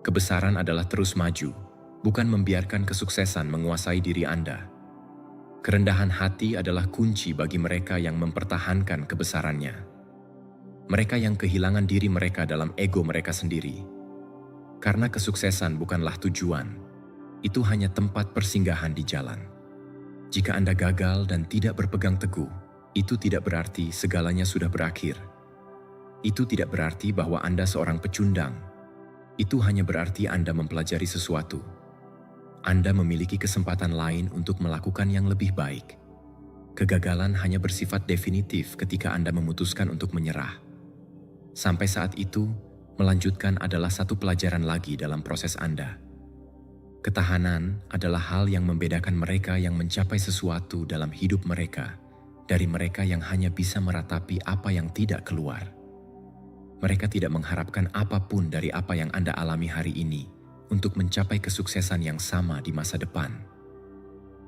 Kebesaran adalah terus maju, bukan membiarkan kesuksesan menguasai diri Anda. Kerendahan hati adalah kunci bagi mereka yang mempertahankan kebesarannya. Mereka yang kehilangan diri mereka dalam ego mereka sendiri. Karena kesuksesan bukanlah tujuan, itu hanya tempat persinggahan di jalan. Jika Anda gagal dan tidak berpegang teguh, itu tidak berarti segalanya sudah berakhir. Itu tidak berarti bahwa Anda seorang pecundang. Itu hanya berarti Anda mempelajari sesuatu. Anda memiliki kesempatan lain untuk melakukan yang lebih baik. Kegagalan hanya bersifat definitif ketika Anda memutuskan untuk menyerah. Sampai saat itu, melanjutkan adalah satu pelajaran lagi dalam proses Anda. Ketahanan adalah hal yang membedakan mereka yang mencapai sesuatu dalam hidup mereka dari mereka yang hanya bisa meratapi apa yang tidak keluar. Mereka tidak mengharapkan apapun dari apa yang Anda alami hari ini untuk mencapai kesuksesan yang sama di masa depan.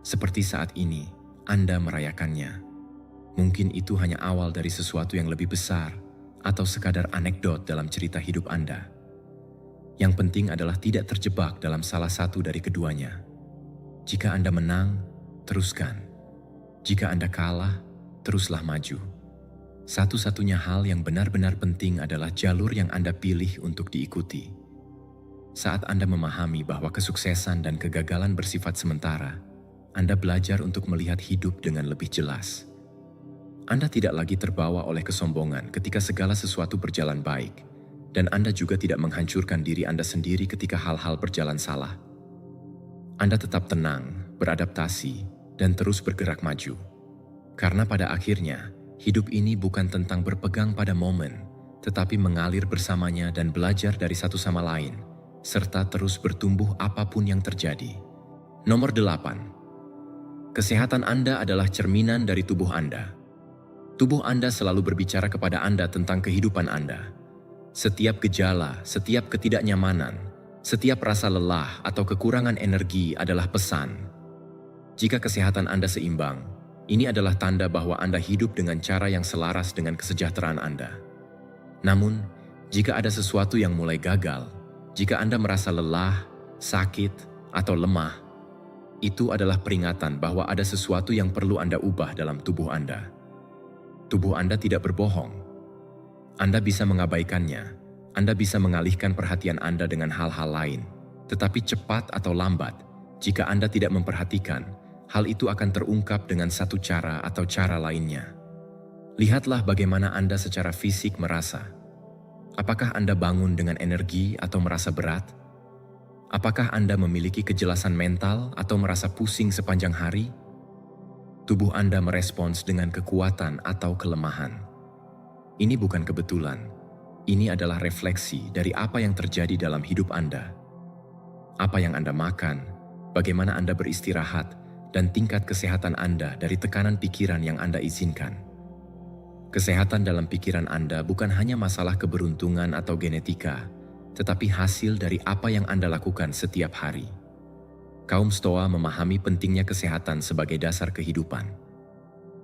Seperti saat ini, Anda merayakannya. Mungkin itu hanya awal dari sesuatu yang lebih besar atau sekadar anekdot dalam cerita hidup Anda. Yang penting adalah tidak terjebak dalam salah satu dari keduanya. Jika Anda menang, teruskan. Jika Anda kalah, teruslah maju. Satu-satunya hal yang benar-benar penting adalah jalur yang Anda pilih untuk diikuti. Saat Anda memahami bahwa kesuksesan dan kegagalan bersifat sementara, Anda belajar untuk melihat hidup dengan lebih jelas. Anda tidak lagi terbawa oleh kesombongan ketika segala sesuatu berjalan baik, dan Anda juga tidak menghancurkan diri Anda sendiri ketika hal-hal berjalan salah. Anda tetap tenang, beradaptasi, dan terus bergerak maju. Karena pada akhirnya, hidup ini bukan tentang berpegang pada momen, tetapi mengalir bersamanya dan belajar dari satu sama lain, serta terus bertumbuh apapun yang terjadi. Nomor 8. Kesehatan Anda adalah cerminan dari tubuh Anda. Tubuh Anda selalu berbicara kepada Anda tentang kehidupan Anda. Setiap gejala, setiap ketidaknyamanan, setiap rasa lelah atau kekurangan energi adalah pesan. Jika kesehatan Anda seimbang, ini adalah tanda bahwa Anda hidup dengan cara yang selaras dengan kesejahteraan Anda. Namun, jika ada sesuatu yang mulai gagal, jika Anda merasa lelah, sakit, atau lemah, itu adalah peringatan bahwa ada sesuatu yang perlu Anda ubah dalam tubuh Anda. Tubuh Anda tidak berbohong. Anda bisa mengabaikannya. Anda bisa mengalihkan perhatian Anda dengan hal-hal lain. Tetapi cepat atau lambat, jika Anda tidak memperhatikan, hal itu akan terungkap dengan satu cara atau cara lainnya. Lihatlah bagaimana Anda secara fisik merasa. Apakah Anda bangun dengan energi atau merasa berat? Apakah Anda memiliki kejelasan mental atau merasa pusing sepanjang hari? Tubuh Anda merespons dengan kekuatan atau kelemahan. Ini bukan kebetulan. Ini adalah refleksi dari apa yang terjadi dalam hidup Anda. Apa yang Anda makan, bagaimana Anda beristirahat, dan tingkat kesehatan Anda dari tekanan pikiran yang Anda izinkan. Kesehatan dalam pikiran Anda bukan hanya masalah keberuntungan atau genetika, tetapi hasil dari apa yang Anda lakukan setiap hari. Kaum Stoa memahami pentingnya kesehatan sebagai dasar kehidupan.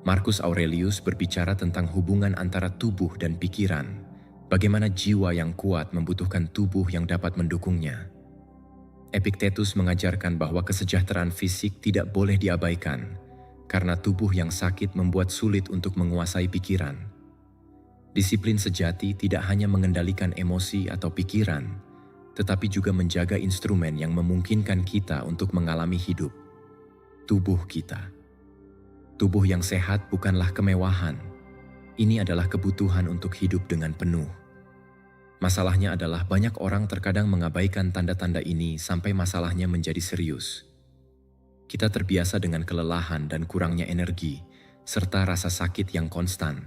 Marcus Aurelius berbicara tentang hubungan antara tubuh dan pikiran, bagaimana jiwa yang kuat membutuhkan tubuh yang dapat mendukungnya. Epictetus mengajarkan bahwa kesejahteraan fisik tidak boleh diabaikan, karena tubuh yang sakit membuat sulit untuk menguasai pikiran. Disiplin sejati tidak hanya mengendalikan emosi atau pikiran, tetapi juga menjaga instrumen yang memungkinkan kita untuk mengalami hidup. Tubuh kita. Tubuh yang sehat bukanlah kemewahan. Ini adalah kebutuhan untuk hidup dengan penuh. Masalahnya adalah banyak orang terkadang mengabaikan tanda-tanda ini sampai masalahnya menjadi serius. Kita terbiasa dengan kelelahan dan kurangnya energi, serta rasa sakit yang konstan.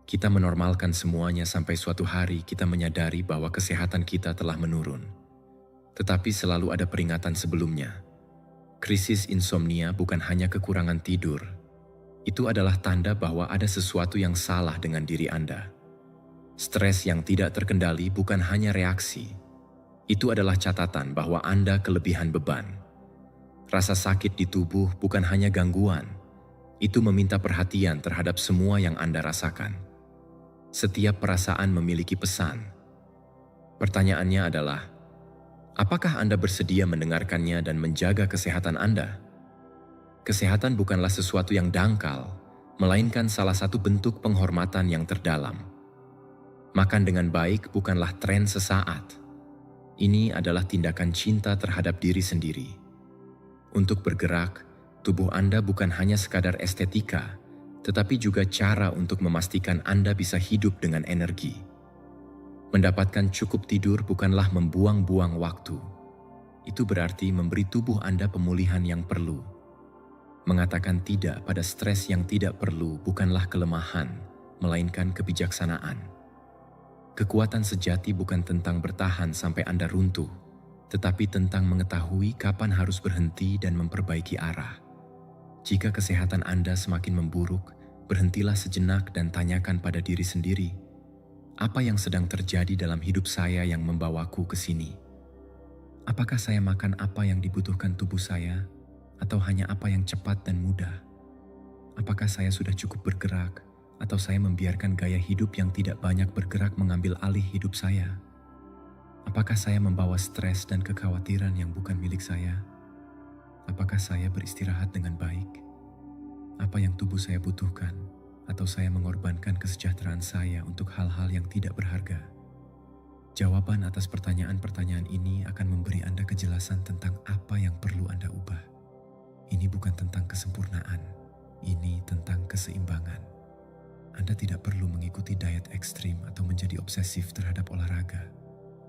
Kita menormalkan semuanya sampai suatu hari kita menyadari bahwa kesehatan kita telah menurun. Tetapi selalu ada peringatan sebelumnya. Krisis insomnia bukan hanya kekurangan tidur. Itu adalah tanda bahwa ada sesuatu yang salah dengan diri Anda. Stres yang tidak terkendali bukan hanya reaksi. Itu adalah catatan bahwa Anda kelebihan beban. Rasa sakit di tubuh bukan hanya gangguan. Itu meminta perhatian terhadap semua yang Anda rasakan. Setiap perasaan memiliki pesan. Pertanyaannya adalah, apakah Anda bersedia mendengarkannya dan menjaga kesehatan Anda? Kesehatan bukanlah sesuatu yang dangkal, melainkan salah satu bentuk penghormatan yang terdalam. Makan dengan baik bukanlah tren sesaat. Ini adalah tindakan cinta terhadap diri sendiri. Untuk bergerak, tubuh Anda bukan hanya sekadar estetika, tetapi juga cara untuk memastikan Anda bisa hidup dengan energi. Mendapatkan cukup tidur bukanlah membuang-buang waktu. Itu berarti memberi tubuh Anda pemulihan yang perlu. Mengatakan tidak pada stres yang tidak perlu bukanlah kelemahan, melainkan kebijaksanaan. Kekuatan sejati bukan tentang bertahan sampai Anda runtuh, tetapi tentang mengetahui kapan harus berhenti dan memperbaiki arah. Jika kesehatan Anda semakin memburuk, Berhentilah sejenak dan tanyakan pada diri sendiri, apa yang sedang terjadi dalam hidup saya yang membawaku ke sini? Apakah saya makan apa yang dibutuhkan tubuh saya, atau hanya apa yang cepat dan mudah? Apakah saya sudah cukup bergerak, atau saya membiarkan gaya hidup yang tidak banyak bergerak mengambil alih hidup saya? Apakah saya membawa stres dan kekhawatiran yang bukan milik saya? Apakah saya beristirahat dengan baik? Apa yang tubuh saya butuhkan, atau saya mengorbankan kesejahteraan saya untuk hal-hal yang tidak berharga? Jawaban atas pertanyaan-pertanyaan ini akan memberi Anda kejelasan tentang apa yang perlu Anda ubah. Ini bukan tentang kesempurnaan, ini tentang keseimbangan. Anda tidak perlu mengikuti diet ekstrim atau menjadi obsesif terhadap olahraga.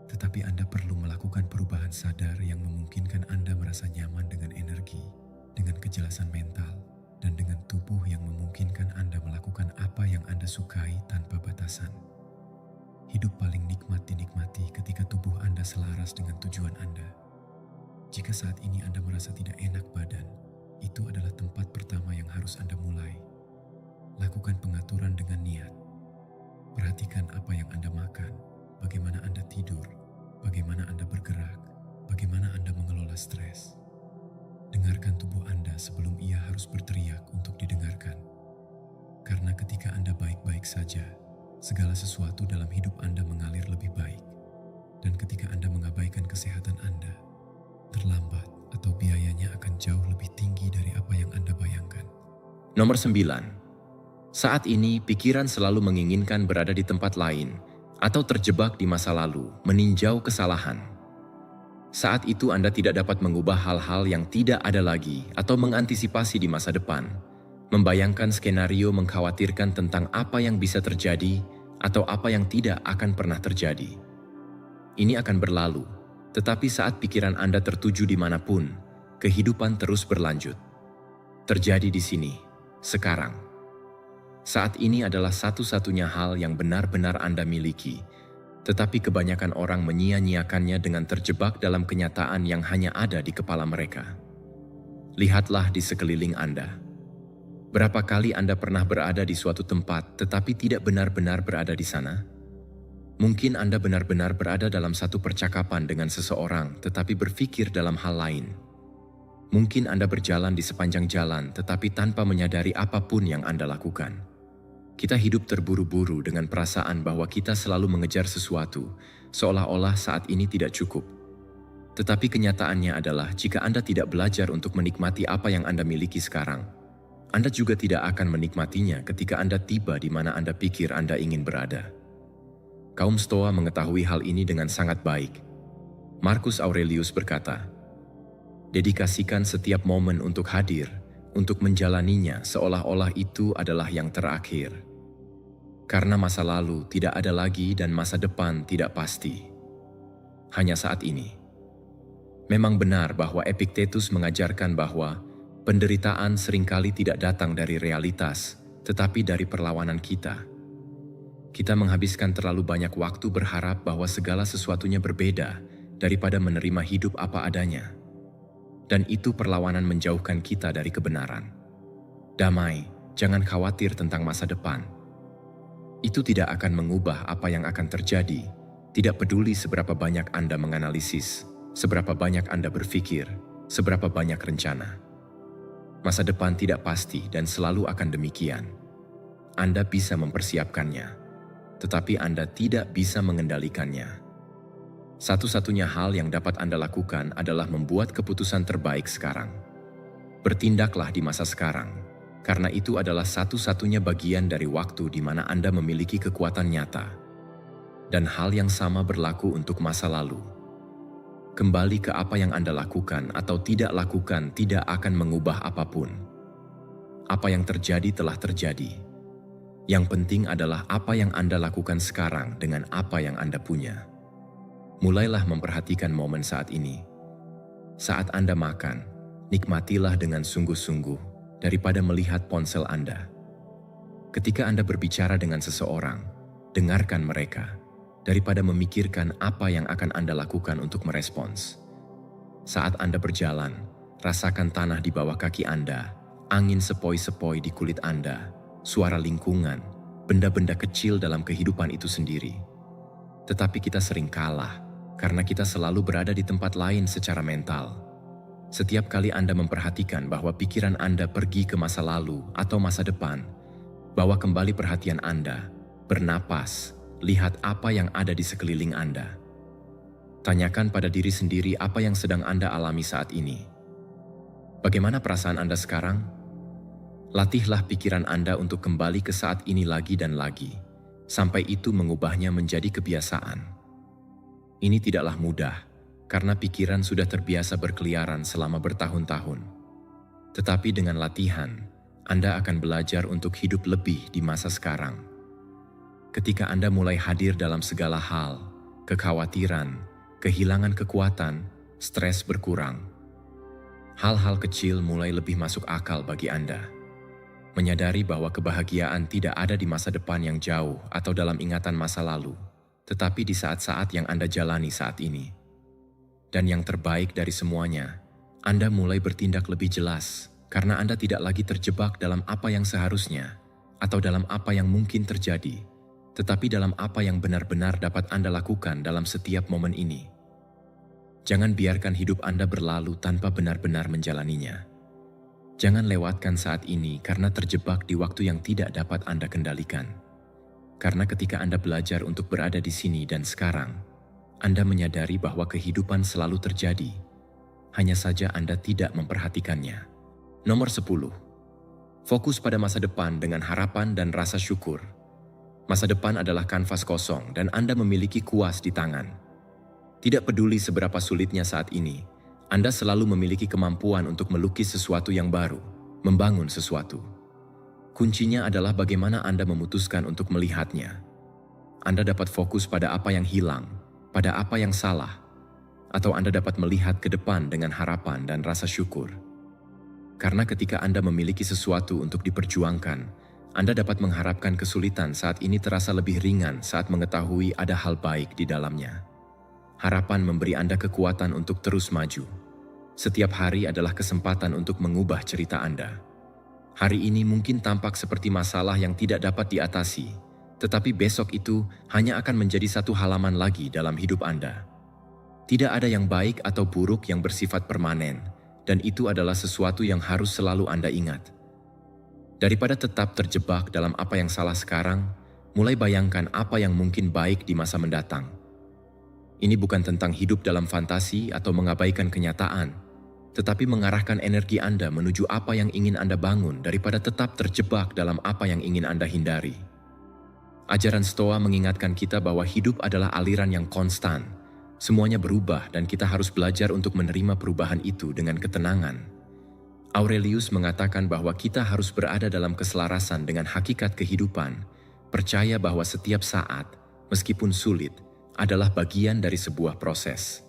Tetapi Anda perlu melakukan perubahan sadar yang memungkinkan Anda merasa nyaman dengan energi, dengan kejelasan mental, dan dengan tubuh yang memungkinkan Anda melakukan apa yang Anda sukai tanpa batasan. Hidup paling nikmat dinikmati ketika tubuh Anda selaras dengan tujuan Anda. Jika saat ini Anda merasa tidak enak badan, itu adalah tempat pertama yang harus Anda mulai. Lakukan pengaturan dengan niat. Perhatikan apa yang Anda makan, bagaimana Anda tidur, bagaimana Anda bergerak, bagaimana Anda mengelola stres. Dengarkan tubuh Anda sebelum ia harus berteriak untuk didengarkan. Karena ketika Anda baik-baik saja, segala sesuatu dalam hidup Anda mengalir lebih baik. Dan ketika Anda mengabaikan kesehatan Anda, terlambat atau biayanya akan jauh lebih tinggi dari apa yang Anda bayangkan. Nomor 9. Saat ini, pikiran selalu menginginkan berada di tempat lain atau terjebak di masa lalu, meninjau kesalahan. Saat itu Anda tidak dapat mengubah hal-hal yang tidak ada lagi atau mengantisipasi di masa depan, membayangkan skenario mengkhawatirkan tentang apa yang bisa terjadi atau apa yang tidak akan pernah terjadi. Ini akan berlalu, tetapi saat pikiran Anda tertuju dimanapun, kehidupan terus berlanjut. Terjadi di sini, sekarang. Saat ini adalah satu-satunya hal yang benar-benar Anda miliki, tetapi kebanyakan orang menyia-nyiakannya dengan terjebak dalam kenyataan yang hanya ada di kepala mereka. Lihatlah di sekeliling Anda. Berapa kali Anda pernah berada di suatu tempat tetapi tidak benar-benar berada di sana? Mungkin Anda benar-benar berada dalam satu percakapan dengan seseorang tetapi berpikir dalam hal lain. Mungkin Anda berjalan di sepanjang jalan tetapi tanpa menyadari apapun yang Anda lakukan. Kita hidup terburu-buru dengan perasaan bahwa kita selalu mengejar sesuatu, seolah-olah saat ini tidak cukup. Tetapi kenyataannya adalah jika Anda tidak belajar untuk menikmati apa yang Anda miliki sekarang, Anda juga tidak akan menikmatinya ketika Anda tiba di mana Anda pikir Anda ingin berada. Kaum Stoa mengetahui hal ini dengan sangat baik. Marcus Aurelius berkata, "Dedikasikan setiap momen untuk hadir, untuk menjalaninya seolah-olah itu adalah yang terakhir. Karena masa lalu tidak ada lagi dan masa depan tidak pasti. Hanya saat ini." Memang benar bahwa Epictetus mengajarkan bahwa penderitaan seringkali tidak datang dari realitas, tetapi dari perlawanan kita. Kita menghabiskan terlalu banyak waktu berharap bahwa segala sesuatunya berbeda daripada menerima hidup apa adanya. Dan itu perlawanan menjauhkan kita dari kebenaran. Damai, jangan khawatir tentang masa depan. Itu tidak akan mengubah apa yang akan terjadi, tidak peduli seberapa banyak Anda menganalisis, seberapa banyak Anda berpikir, seberapa banyak rencana. Masa depan tidak pasti dan selalu akan demikian. Anda bisa mempersiapkannya, tetapi Anda tidak bisa mengendalikannya. Satu-satunya hal yang dapat Anda lakukan adalah membuat keputusan terbaik sekarang. Bertindaklah di masa sekarang, karena itu adalah satu-satunya bagian dari waktu di mana Anda memiliki kekuatan nyata. Dan hal yang sama berlaku untuk masa lalu. Kembali ke apa yang Anda lakukan atau tidak lakukan tidak akan mengubah apapun. Apa yang terjadi telah terjadi. Yang penting adalah apa yang Anda lakukan sekarang dengan apa yang Anda punya. Mulailah memperhatikan momen saat ini. Saat Anda makan, nikmatilah dengan sungguh-sungguh daripada melihat ponsel Anda. Ketika Anda berbicara dengan seseorang, dengarkan mereka daripada memikirkan apa yang akan Anda lakukan untuk merespons. Saat Anda berjalan, rasakan tanah di bawah kaki Anda, angin sepoi-sepoi di kulit Anda, suara lingkungan, benda-benda kecil dalam kehidupan itu sendiri. Tetapi kita sering kalah karena kita selalu berada di tempat lain secara mental. Setiap kali Anda memperhatikan bahwa pikiran Anda pergi ke masa lalu atau masa depan, bawa kembali perhatian Anda, bernapas, lihat apa yang ada di sekeliling Anda. Tanyakan pada diri sendiri apa yang sedang Anda alami saat ini. Bagaimana perasaan Anda sekarang? Latihlah pikiran Anda untuk kembali ke saat ini lagi dan lagi, sampai itu mengubahnya menjadi kebiasaan. Ini tidaklah mudah, karena pikiran sudah terbiasa berkeliaran selama bertahun-tahun. Tetapi dengan latihan, Anda akan belajar untuk hidup lebih di masa sekarang. Ketika Anda mulai hadir dalam segala hal, kekhawatiran, kehilangan kekuatan, stres berkurang. Hal-hal kecil mulai lebih masuk akal bagi Anda. Menyadari bahwa kebahagiaan tidak ada di masa depan yang jauh atau dalam ingatan masa lalu, tetapi di saat-saat yang Anda jalani saat ini. Dan yang terbaik dari semuanya, Anda mulai bertindak lebih jelas karena Anda tidak lagi terjebak dalam apa yang seharusnya atau dalam apa yang mungkin terjadi, tetapi dalam apa yang benar-benar dapat Anda lakukan dalam setiap momen ini. Jangan biarkan hidup Anda berlalu tanpa benar-benar menjalaninya. Jangan lewatkan saat ini karena terjebak di waktu yang tidak dapat Anda kendalikan. Karena ketika Anda belajar untuk berada di sini dan sekarang, Anda menyadari bahwa kehidupan selalu terjadi. Hanya saja Anda tidak memperhatikannya. Nomor 10. Fokus pada masa depan dengan harapan dan rasa syukur. Masa depan adalah kanvas kosong dan Anda memiliki kuas di tangan. Tidak peduli seberapa sulitnya saat ini, Anda selalu memiliki kemampuan untuk melukis sesuatu yang baru, membangun sesuatu. Kuncinya adalah bagaimana Anda memutuskan untuk melihatnya. Anda dapat fokus pada apa yang hilang, pada apa yang salah, atau Anda dapat melihat ke depan dengan harapan dan rasa syukur. Karena ketika Anda memiliki sesuatu untuk diperjuangkan, Anda dapat mengharapkan kesulitan saat ini terasa lebih ringan saat mengetahui ada hal baik di dalamnya. Harapan memberi Anda kekuatan untuk terus maju. Setiap hari adalah kesempatan untuk mengubah cerita Anda. Hari ini mungkin tampak seperti masalah yang tidak dapat diatasi, tetapi besok itu hanya akan menjadi satu halaman lagi dalam hidup Anda. Tidak ada yang baik atau buruk yang bersifat permanen, dan itu adalah sesuatu yang harus selalu Anda ingat. Daripada tetap terjebak dalam apa yang salah sekarang, mulai bayangkan apa yang mungkin baik di masa mendatang. Ini bukan tentang hidup dalam fantasi atau mengabaikan kenyataan, tetapi mengarahkan energi Anda menuju apa yang ingin Anda bangun daripada tetap terjebak dalam apa yang ingin Anda hindari. Ajaran Stoa mengingatkan kita bahwa hidup adalah aliran yang konstan. Semuanya berubah dan kita harus belajar untuk menerima perubahan itu dengan ketenangan. Aurelius mengatakan bahwa kita harus berada dalam keselarasan dengan hakikat kehidupan, percaya bahwa setiap saat, meskipun sulit, adalah bagian dari sebuah proses.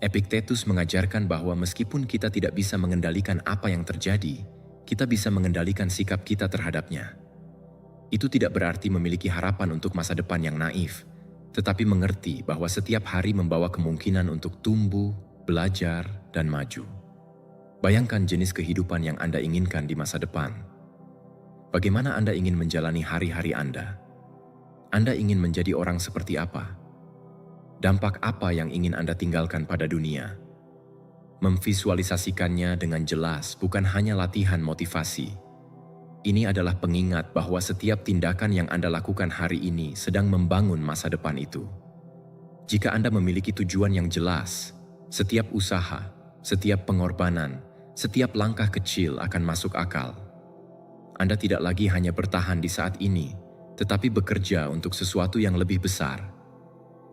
Epictetus mengajarkan bahwa meskipun kita tidak bisa mengendalikan apa yang terjadi, kita bisa mengendalikan sikap kita terhadapnya. Itu tidak berarti memiliki harapan untuk masa depan yang naif, tetapi mengerti bahwa setiap hari membawa kemungkinan untuk tumbuh, belajar, dan maju. Bayangkan jenis kehidupan yang Anda inginkan di masa depan. Bagaimana Anda ingin menjalani hari-hari Anda? Anda ingin menjadi orang seperti apa? Dampak apa yang ingin Anda tinggalkan pada dunia? Memvisualisasikannya dengan jelas bukan hanya latihan motivasi. Ini adalah pengingat bahwa setiap tindakan yang Anda lakukan hari ini sedang membangun masa depan itu. Jika Anda memiliki tujuan yang jelas, setiap usaha, setiap pengorbanan, setiap langkah kecil akan masuk akal. Anda tidak lagi hanya bertahan di saat ini, tetapi bekerja untuk sesuatu yang lebih besar.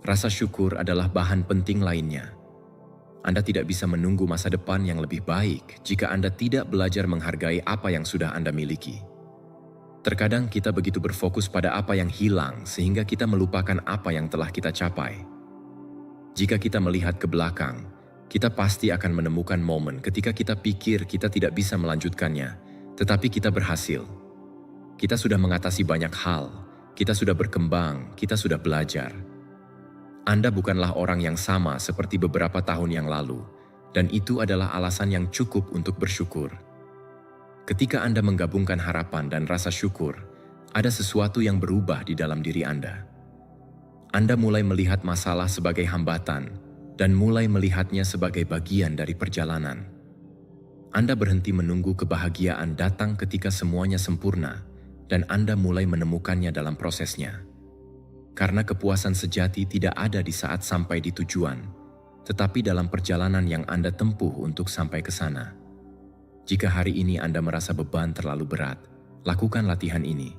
Rasa syukur adalah bahan penting lainnya. Anda tidak bisa menunggu masa depan yang lebih baik jika Anda tidak belajar menghargai apa yang sudah Anda miliki. Terkadang kita begitu berfokus pada apa yang hilang sehingga kita melupakan apa yang telah kita capai. Jika kita melihat ke belakang, kita pasti akan menemukan momen ketika kita pikir kita tidak bisa melanjutkannya, tetapi kita berhasil. Kita sudah mengatasi banyak hal, kita sudah berkembang, kita sudah belajar. Anda bukanlah orang yang sama seperti beberapa tahun yang lalu, dan itu adalah alasan yang cukup untuk bersyukur. Ketika Anda menggabungkan harapan dan rasa syukur, ada sesuatu yang berubah di dalam diri Anda. Anda mulai melihat masalah sebagai hambatan dan mulai melihatnya sebagai bagian dari perjalanan. Anda berhenti menunggu kebahagiaan datang ketika semuanya sempurna dan Anda mulai menemukannya dalam prosesnya. Karena kepuasan sejati tidak ada di saat sampai di tujuan, tetapi dalam perjalanan yang Anda tempuh untuk sampai ke sana. Jika hari ini Anda merasa beban terlalu berat, lakukan latihan ini.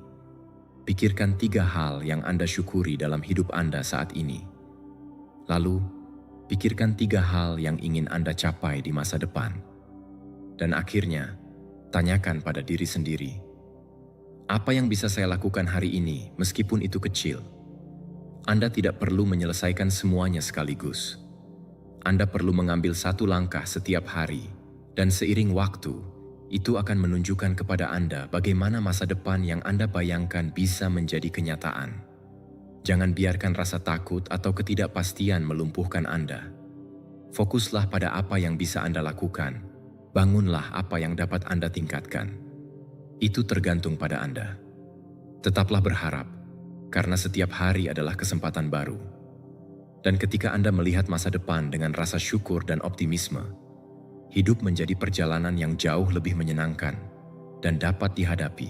Pikirkan 3 hal yang Anda syukuri dalam hidup Anda saat ini. Lalu, pikirkan 3 hal yang ingin Anda capai di masa depan. Dan akhirnya, tanyakan pada diri sendiri, apa yang bisa saya lakukan hari ini meskipun itu kecil? Anda tidak perlu menyelesaikan semuanya sekaligus. Anda perlu mengambil 1 langkah setiap hari, dan seiring waktu, itu akan menunjukkan kepada Anda bagaimana masa depan yang Anda bayangkan bisa menjadi kenyataan. Jangan biarkan rasa takut atau ketidakpastian melumpuhkan Anda. Fokuslah pada apa yang bisa Anda lakukan. Bangunlah apa yang dapat Anda tingkatkan. Itu tergantung pada Anda. Tetaplah berharap, karena setiap hari adalah kesempatan baru. Dan ketika Anda melihat masa depan dengan rasa syukur dan optimisme, hidup menjadi perjalanan yang jauh lebih menyenangkan dan dapat dihadapi,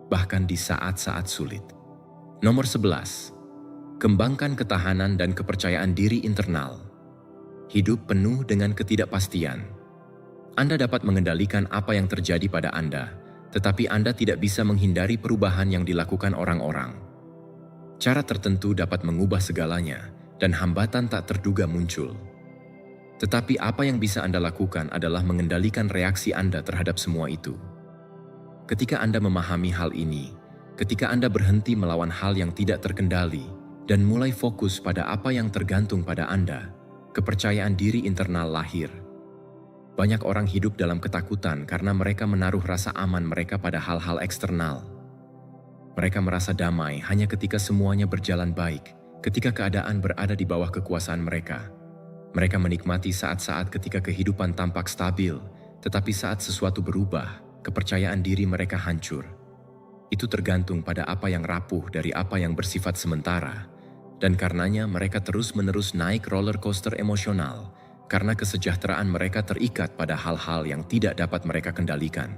bahkan di saat-saat sulit. Nomor 11. Kembangkan ketahanan dan kepercayaan diri internal. Hidup penuh dengan ketidakpastian. Anda dapat mengendalikan apa yang terjadi pada Anda, tetapi Anda tidak bisa menghindari perubahan yang dilakukan orang-orang. Cara tertentu dapat mengubah segalanya, dan hambatan tak terduga muncul. Tetapi apa yang bisa Anda lakukan adalah mengendalikan reaksi Anda terhadap semua itu. Ketika Anda memahami hal ini, ketika Anda berhenti melawan hal yang tidak terkendali, dan mulai fokus pada apa yang tergantung pada Anda, kepercayaan diri internal lahir. Banyak orang hidup dalam ketakutan karena mereka menaruh rasa aman mereka pada hal-hal eksternal. Mereka merasa damai hanya ketika semuanya berjalan baik, ketika keadaan berada di bawah kekuasaan mereka. Mereka menikmati saat-saat ketika kehidupan tampak stabil, tetapi saat sesuatu berubah, kepercayaan diri mereka hancur. Itu tergantung pada apa yang rapuh dari apa yang bersifat sementara, dan karenanya mereka terus-menerus naik roller coaster emosional, karena kesejahteraan mereka terikat pada hal-hal yang tidak dapat mereka kendalikan.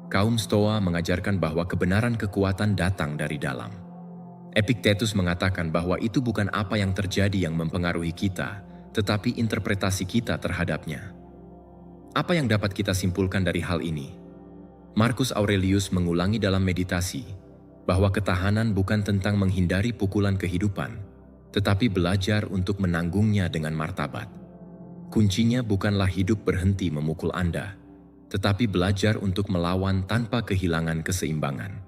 Kaum Stoa mengajarkan bahwa kebenaran kekuatan datang dari dalam. Epictetus mengatakan bahwa itu bukan apa yang terjadi yang mempengaruhi kita, tetapi interpretasi kita terhadapnya. Apa yang dapat kita simpulkan dari hal ini? Marcus Aurelius mengulangi dalam meditasi bahwa ketahanan bukan tentang menghindari pukulan kehidupan, tetapi belajar untuk menanggungnya dengan martabat. Kuncinya bukanlah hidup berhenti memukul Anda, tetapi belajar untuk melawan tanpa kehilangan keseimbangan.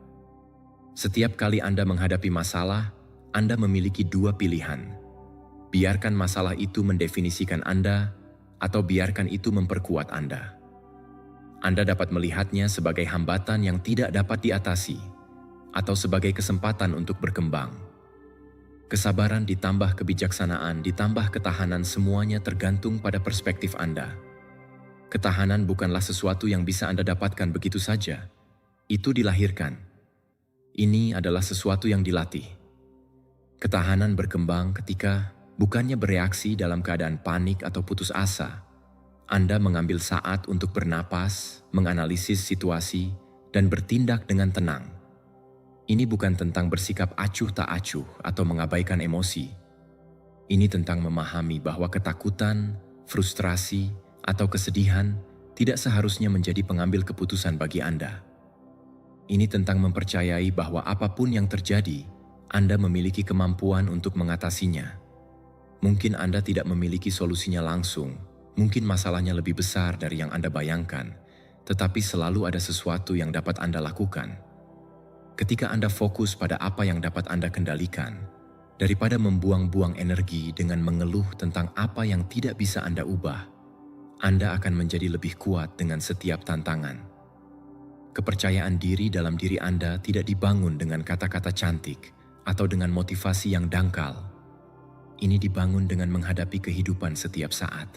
Setiap kali Anda menghadapi masalah, Anda memiliki 2 pilihan. Biarkan masalah itu mendefinisikan Anda, atau biarkan itu memperkuat Anda. Anda dapat melihatnya sebagai hambatan yang tidak dapat diatasi, atau sebagai kesempatan untuk berkembang. Kesabaran ditambah kebijaksanaan ditambah ketahanan, semuanya tergantung pada perspektif Anda. Ketahanan bukanlah sesuatu yang bisa Anda dapatkan begitu saja. Itu dilahirkan. Ini adalah sesuatu yang dilatih. Ketahanan berkembang ketika bukannya bereaksi dalam keadaan panik atau putus asa. Anda mengambil saat untuk bernapas, menganalisis situasi, dan bertindak dengan tenang. Ini bukan tentang bersikap acuh tak acuh atau mengabaikan emosi. Ini tentang memahami bahwa ketakutan, frustrasi, atau kesedihan tidak seharusnya menjadi pengambil keputusan bagi Anda. Ini tentang mempercayai bahwa apapun yang terjadi, Anda memiliki kemampuan untuk mengatasinya. Mungkin Anda tidak memiliki solusinya langsung, mungkin masalahnya lebih besar dari yang Anda bayangkan, tetapi selalu ada sesuatu yang dapat Anda lakukan. Ketika Anda fokus pada apa yang dapat Anda kendalikan, daripada membuang-buang energi dengan mengeluh tentang apa yang tidak bisa Anda ubah, Anda akan menjadi lebih kuat dengan setiap tantangan. Kepercayaan diri dalam diri Anda tidak dibangun dengan kata-kata cantik atau dengan motivasi yang dangkal. Ini dibangun dengan menghadapi kehidupan setiap saat.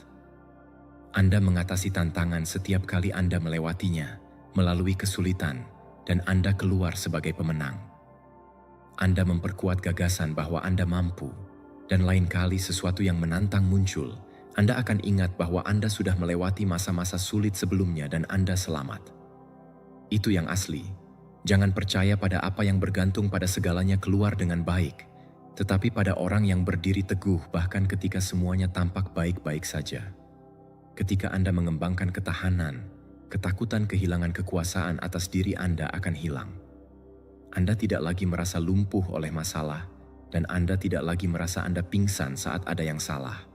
Anda mengatasi tantangan setiap kali Anda melewatinya, melalui kesulitan, dan Anda keluar sebagai pemenang. Anda memperkuat gagasan bahwa Anda mampu, dan lain kali sesuatu yang menantang muncul, Anda akan ingat bahwa Anda sudah melewati masa-masa sulit sebelumnya dan Anda selamat. Itu yang asli. Jangan percaya pada apa yang bergantung pada segalanya keluar dengan baik, tetapi pada orang yang berdiri teguh bahkan ketika semuanya tampak baik-baik saja. Ketika Anda mengembangkan ketahanan, ketakutan kehilangan kekuasaan atas diri Anda akan hilang. Anda tidak lagi merasa lumpuh oleh masalah, dan Anda tidak lagi merasa Anda pingsan saat ada yang salah.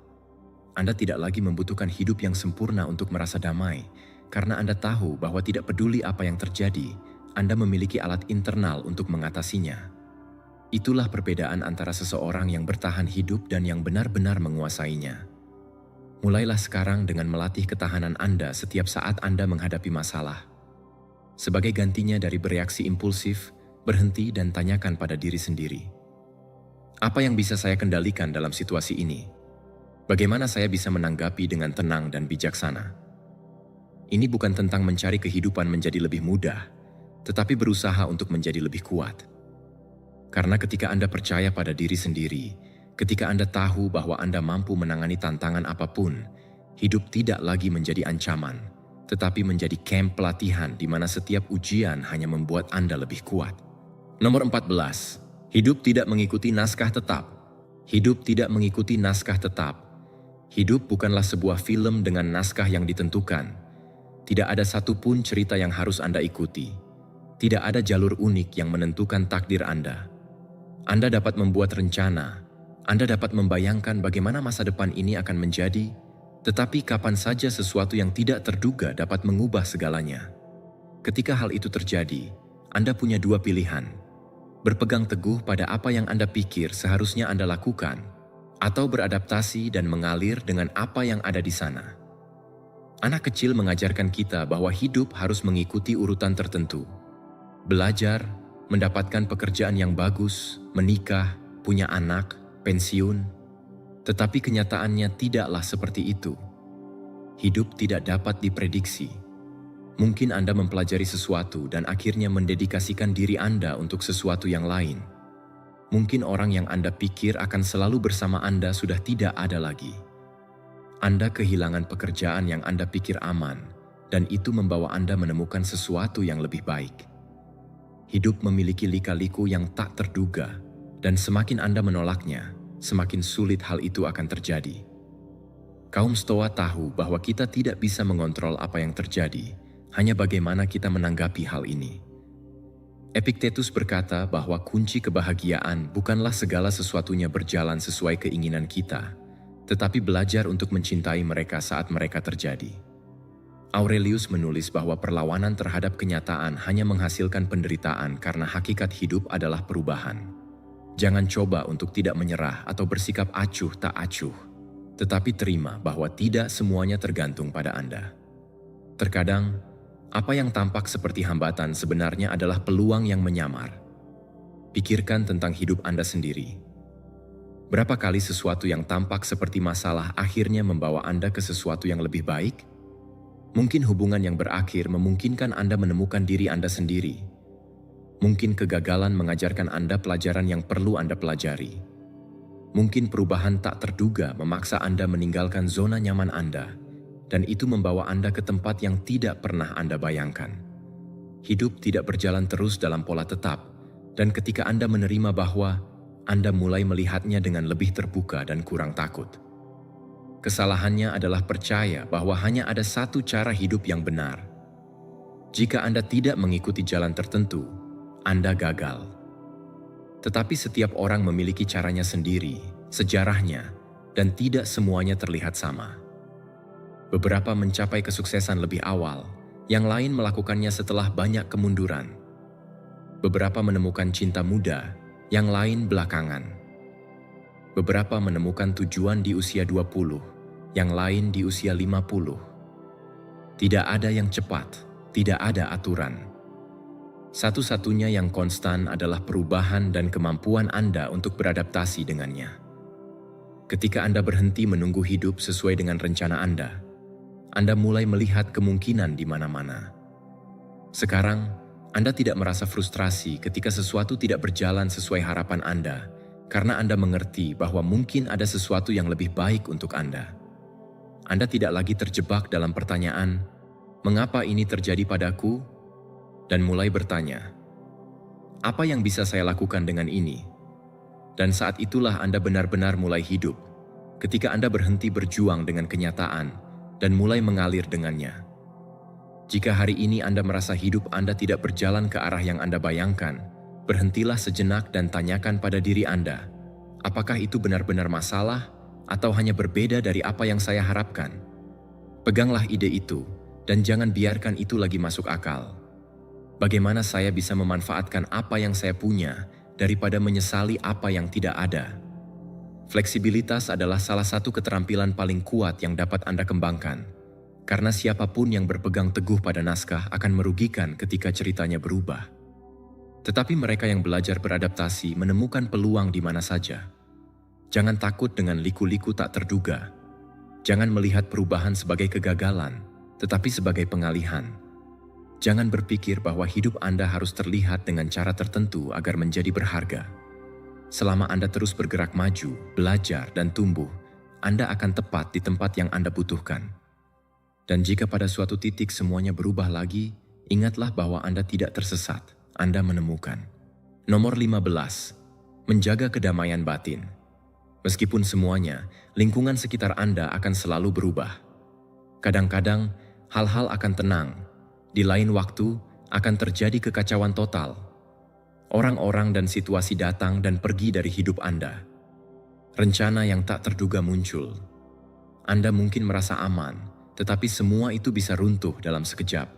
Anda tidak lagi membutuhkan hidup yang sempurna untuk merasa damai, karena Anda tahu bahwa tidak peduli apa yang terjadi, Anda memiliki alat internal untuk mengatasinya. Itulah perbedaan antara seseorang yang bertahan hidup dan yang benar-benar menguasainya. Mulailah sekarang dengan melatih ketahanan Anda setiap saat Anda menghadapi masalah. Sebagai gantinya dari bereaksi impulsif, berhenti dan tanyakan pada diri sendiri. Apa yang bisa saya kendalikan dalam situasi ini? Bagaimana saya bisa menanggapi dengan tenang dan bijaksana? Ini bukan tentang mencari kehidupan menjadi lebih mudah, tetapi berusaha untuk menjadi lebih kuat. Karena ketika Anda percaya pada diri sendiri, ketika Anda tahu bahwa Anda mampu menangani tantangan apapun, hidup tidak lagi menjadi ancaman, tetapi menjadi kamp pelatihan di mana setiap ujian hanya membuat Anda lebih kuat. Nomor 14. Hidup tidak mengikuti naskah tetap. Hidup tidak mengikuti naskah tetap. Hidup bukanlah sebuah film dengan naskah yang ditentukan. Tidak ada satupun cerita yang harus Anda ikuti. Tidak ada jalur unik yang menentukan takdir Anda. Anda dapat membuat rencana, Anda dapat membayangkan bagaimana masa depan ini akan menjadi, tetapi kapan saja sesuatu yang tidak terduga dapat mengubah segalanya. Ketika hal itu terjadi, Anda punya dua pilihan: berpegang teguh pada apa yang Anda pikir seharusnya Anda lakukan, atau beradaptasi dan mengalir dengan apa yang ada di sana. Anak kecil mengajarkan kita bahwa hidup harus mengikuti urutan tertentu. Belajar, mendapatkan pekerjaan yang bagus, menikah, punya anak, pensiun. Tetapi kenyataannya tidaklah seperti itu. Hidup tidak dapat diprediksi. Mungkin Anda mempelajari sesuatu dan akhirnya mendedikasikan diri Anda untuk sesuatu yang lain. Mungkin orang yang Anda pikir akan selalu bersama Anda sudah tidak ada lagi. Anda kehilangan pekerjaan yang Anda pikir aman, dan itu membawa Anda menemukan sesuatu yang lebih baik. Hidup memiliki lika-liku yang tak terduga, dan semakin Anda menolaknya, semakin sulit hal itu akan terjadi. Kaum Stoa tahu bahwa kita tidak bisa mengontrol apa yang terjadi, hanya bagaimana kita menanggapi hal ini. Epictetus berkata bahwa kunci kebahagiaan bukanlah segala sesuatunya berjalan sesuai keinginan kita, tetapi belajar untuk mencintai mereka saat mereka terjadi. Aurelius menulis bahwa perlawanan terhadap kenyataan hanya menghasilkan penderitaan karena hakikat hidup adalah perubahan. Jangan coba untuk tidak menyerah atau bersikap acuh tak acuh, tetapi terima bahwa tidak semuanya tergantung pada Anda. Terkadang, apa yang tampak seperti hambatan sebenarnya adalah peluang yang menyamar. Pikirkan tentang hidup Anda sendiri. Berapa kali sesuatu yang tampak seperti masalah akhirnya membawa Anda ke sesuatu yang lebih baik? Mungkin hubungan yang berakhir memungkinkan Anda menemukan diri Anda sendiri. Mungkin kegagalan mengajarkan Anda pelajaran yang perlu Anda pelajari. Mungkin perubahan tak terduga memaksa Anda meninggalkan zona nyaman Anda, dan itu membawa Anda ke tempat yang tidak pernah Anda bayangkan. Hidup tidak berjalan terus dalam pola tetap, dan ketika Anda menerima bahwa Anda mulai melihatnya dengan lebih terbuka dan kurang takut. Kesalahannya adalah percaya bahwa hanya ada satu cara hidup yang benar. Jika Anda tidak mengikuti jalan tertentu, Anda gagal. Tetapi setiap orang memiliki caranya sendiri, sejarahnya, dan tidak semuanya terlihat sama. Beberapa mencapai kesuksesan lebih awal, yang lain melakukannya setelah banyak kemunduran. Beberapa menemukan cinta muda, yang lain belakangan. Beberapa menemukan tujuan di usia 20, yang lain di usia 50. Tidak ada yang cepat, tidak ada aturan. Satu-satunya yang konstan adalah perubahan dan kemampuan Anda untuk beradaptasi dengannya. Ketika Anda berhenti menunggu hidup sesuai dengan rencana Anda mulai melihat kemungkinan di mana-mana. Sekarang, Anda tidak merasa frustrasi ketika sesuatu tidak berjalan sesuai harapan Anda, karena Anda mengerti bahwa mungkin ada sesuatu yang lebih baik untuk Anda. Anda tidak lagi terjebak dalam pertanyaan, "Mengapa ini terjadi padaku?" dan mulai bertanya, "Apa yang bisa saya lakukan dengan ini?" Dan saat itulah Anda benar-benar mulai hidup, ketika Anda berhenti berjuang dengan kenyataan dan mulai mengalir dengannya. Jika hari ini Anda merasa hidup Anda tidak berjalan ke arah yang Anda bayangkan, berhentilah sejenak dan tanyakan pada diri Anda, apakah itu benar-benar masalah atau hanya berbeda dari apa yang saya harapkan? Peganglah ide itu dan jangan biarkan itu lagi masuk akal. Bagaimana saya bisa memanfaatkan apa yang saya punya daripada menyesali apa yang tidak ada? Fleksibilitas adalah salah satu keterampilan paling kuat yang dapat Anda kembangkan, karena siapapun yang berpegang teguh pada naskah akan merugikan ketika ceritanya berubah. Tetapi mereka yang belajar beradaptasi menemukan peluang di mana saja. Jangan takut dengan liku-liku tak terduga. Jangan melihat perubahan sebagai kegagalan, tetapi sebagai pengalihan. Jangan berpikir bahwa hidup Anda harus terlihat dengan cara tertentu agar menjadi berharga. Selama Anda terus bergerak maju, belajar, dan tumbuh, Anda akan tepat di tempat yang Anda butuhkan. Dan jika pada suatu titik semuanya berubah lagi, ingatlah bahwa Anda tidak tersesat, Anda menemukan. Nomor 15. Menjaga kedamaian batin. Meskipun semuanya, lingkungan sekitar Anda akan selalu berubah. Kadang-kadang, hal-hal akan tenang. Di lain waktu, akan terjadi kekacauan total. Orang-orang dan situasi datang dan pergi dari hidup Anda. Rencana yang tak terduga muncul. Anda mungkin merasa aman, tetapi semua itu bisa runtuh dalam sekejap.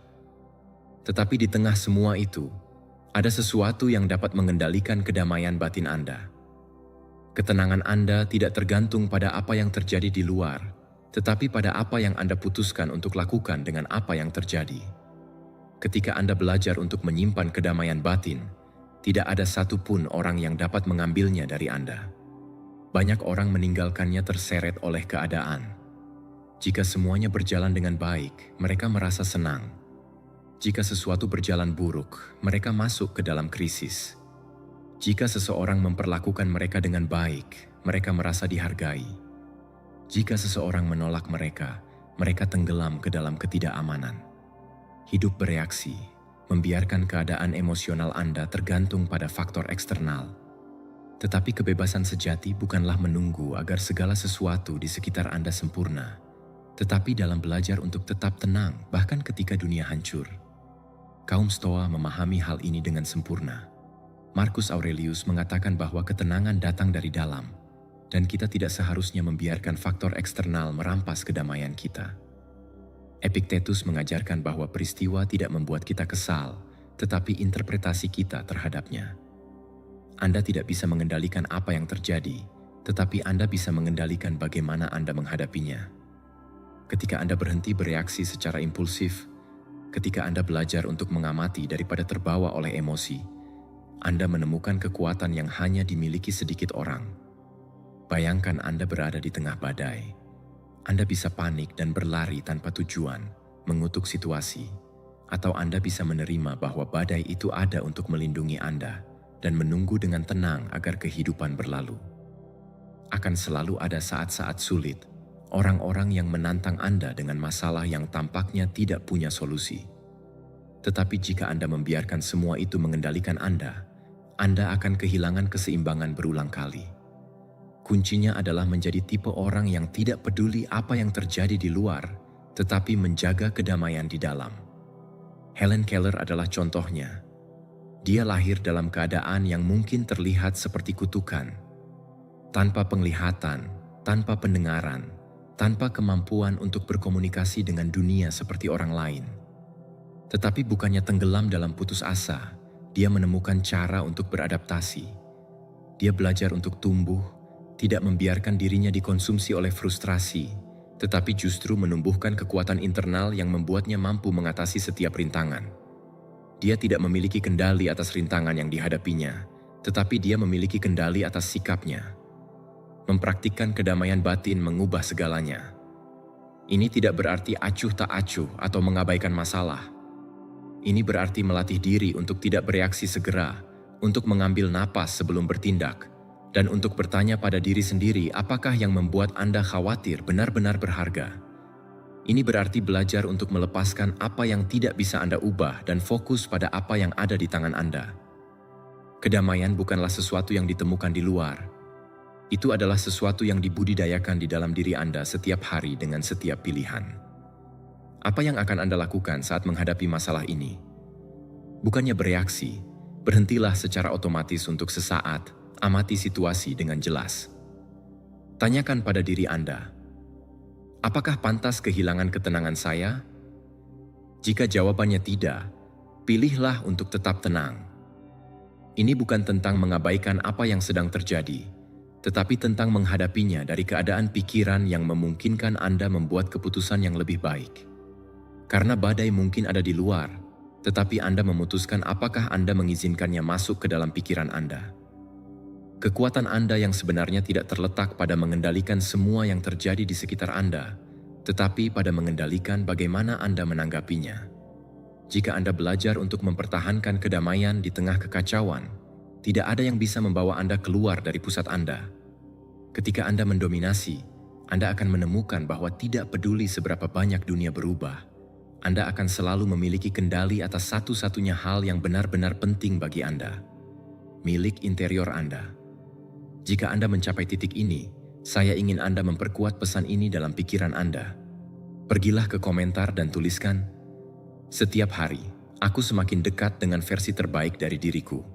Tetapi di tengah semua itu, ada sesuatu yang dapat mengendalikan kedamaian batin Anda. Ketenangan Anda tidak tergantung pada apa yang terjadi di luar, tetapi pada apa yang Anda putuskan untuk lakukan dengan apa yang terjadi. Ketika Anda belajar untuk menyimpan kedamaian batin, tidak ada satupun orang yang dapat mengambilnya dari Anda. Banyak orang meninggalkannya terseret oleh keadaan. Jika semuanya berjalan dengan baik, mereka merasa senang. Jika sesuatu berjalan buruk, mereka masuk ke dalam krisis. Jika seseorang memperlakukan mereka dengan baik, mereka merasa dihargai. Jika seseorang menolak mereka, mereka tenggelam ke dalam ketidakamanan. Hidup bereaksi, membiarkan keadaan emosional Anda tergantung pada faktor eksternal. Tetapi kebebasan sejati bukanlah menunggu agar segala sesuatu di sekitar Anda sempurna, tetapi dalam belajar untuk tetap tenang bahkan ketika dunia hancur. Kaum Stoa memahami hal ini dengan sempurna. Marcus Aurelius mengatakan bahwa ketenangan datang dari dalam, dan kita tidak seharusnya membiarkan faktor eksternal merampas kedamaian kita. Epictetus mengajarkan bahwa peristiwa tidak membuat kita kesal, tetapi interpretasi kita terhadapnya. Anda tidak bisa mengendalikan apa yang terjadi, tetapi Anda bisa mengendalikan bagaimana Anda menghadapinya. Ketika Anda berhenti bereaksi secara impulsif, ketika Anda belajar untuk mengamati daripada terbawa oleh emosi, Anda menemukan kekuatan yang hanya dimiliki sedikit orang. Bayangkan Anda berada di tengah badai. Anda bisa panik dan berlari tanpa tujuan, mengutuk situasi, atau Anda bisa menerima bahwa badai itu ada untuk melindungi Anda dan menunggu dengan tenang agar kehidupan berlalu. Akan selalu ada saat-saat sulit, orang-orang yang menantang Anda dengan masalah yang tampaknya tidak punya solusi. Tetapi jika Anda membiarkan semua itu mengendalikan Anda akan kehilangan keseimbangan berulang kali. Kuncinya adalah menjadi tipe orang yang tidak peduli apa yang terjadi di luar, tetapi menjaga kedamaian di dalam. Helen Keller adalah contohnya. Dia lahir dalam keadaan yang mungkin terlihat seperti kutukan. Tanpa penglihatan, tanpa pendengaran, tanpa kemampuan untuk berkomunikasi dengan dunia seperti orang lain. Tetapi bukannya tenggelam dalam putus asa, dia menemukan cara untuk beradaptasi. Dia belajar untuk tumbuh, tidak membiarkan dirinya dikonsumsi oleh frustrasi, tetapi justru menumbuhkan kekuatan internal yang membuatnya mampu mengatasi setiap rintangan. Dia tidak memiliki kendali atas rintangan yang dihadapinya, tetapi dia memiliki kendali atas sikapnya. Mempraktikkan kedamaian batin mengubah segalanya. Ini tidak berarti acuh tak acuh atau mengabaikan masalah. Ini berarti melatih diri untuk tidak bereaksi segera, untuk mengambil napas sebelum bertindak, dan untuk bertanya pada diri sendiri apakah yang membuat Anda khawatir benar-benar berharga. Ini berarti belajar untuk melepaskan apa yang tidak bisa Anda ubah dan fokus pada apa yang ada di tangan Anda. Kedamaian bukanlah sesuatu yang ditemukan di luar. Itu adalah sesuatu yang dibudidayakan di dalam diri Anda setiap hari dengan setiap pilihan. Apa yang akan Anda lakukan saat menghadapi masalah ini? Bukannya bereaksi, berhentilah secara otomatis untuk sesaat, amati situasi dengan jelas. Tanyakan pada diri Anda, apakah pantas kehilangan ketenangan saya? Jika jawabannya tidak, pilihlah untuk tetap tenang. Ini bukan tentang mengabaikan apa yang sedang terjadi, tetapi tentang menghadapinya dari keadaan pikiran yang memungkinkan Anda membuat keputusan yang lebih baik. Karena badai mungkin ada di luar, tetapi Anda memutuskan apakah Anda mengizinkannya masuk ke dalam pikiran Anda. Kekuatan Anda yang sebenarnya tidak terletak pada mengendalikan semua yang terjadi di sekitar Anda, tetapi pada mengendalikan bagaimana Anda menanggapinya. Jika Anda belajar untuk mempertahankan kedamaian di tengah kekacauan, tidak ada yang bisa membawa Anda keluar dari pusat Anda. Ketika Anda mendominasi, Anda akan menemukan bahwa tidak peduli seberapa banyak dunia berubah, Anda akan selalu memiliki kendali atas satu-satunya hal yang benar-benar penting bagi Anda, milik interior Anda. Jika Anda mencapai titik ini, saya ingin Anda memperkuat pesan ini dalam pikiran Anda. Pergilah ke komentar dan tuliskan, "Setiap hari, aku semakin dekat dengan versi terbaik dari diriku."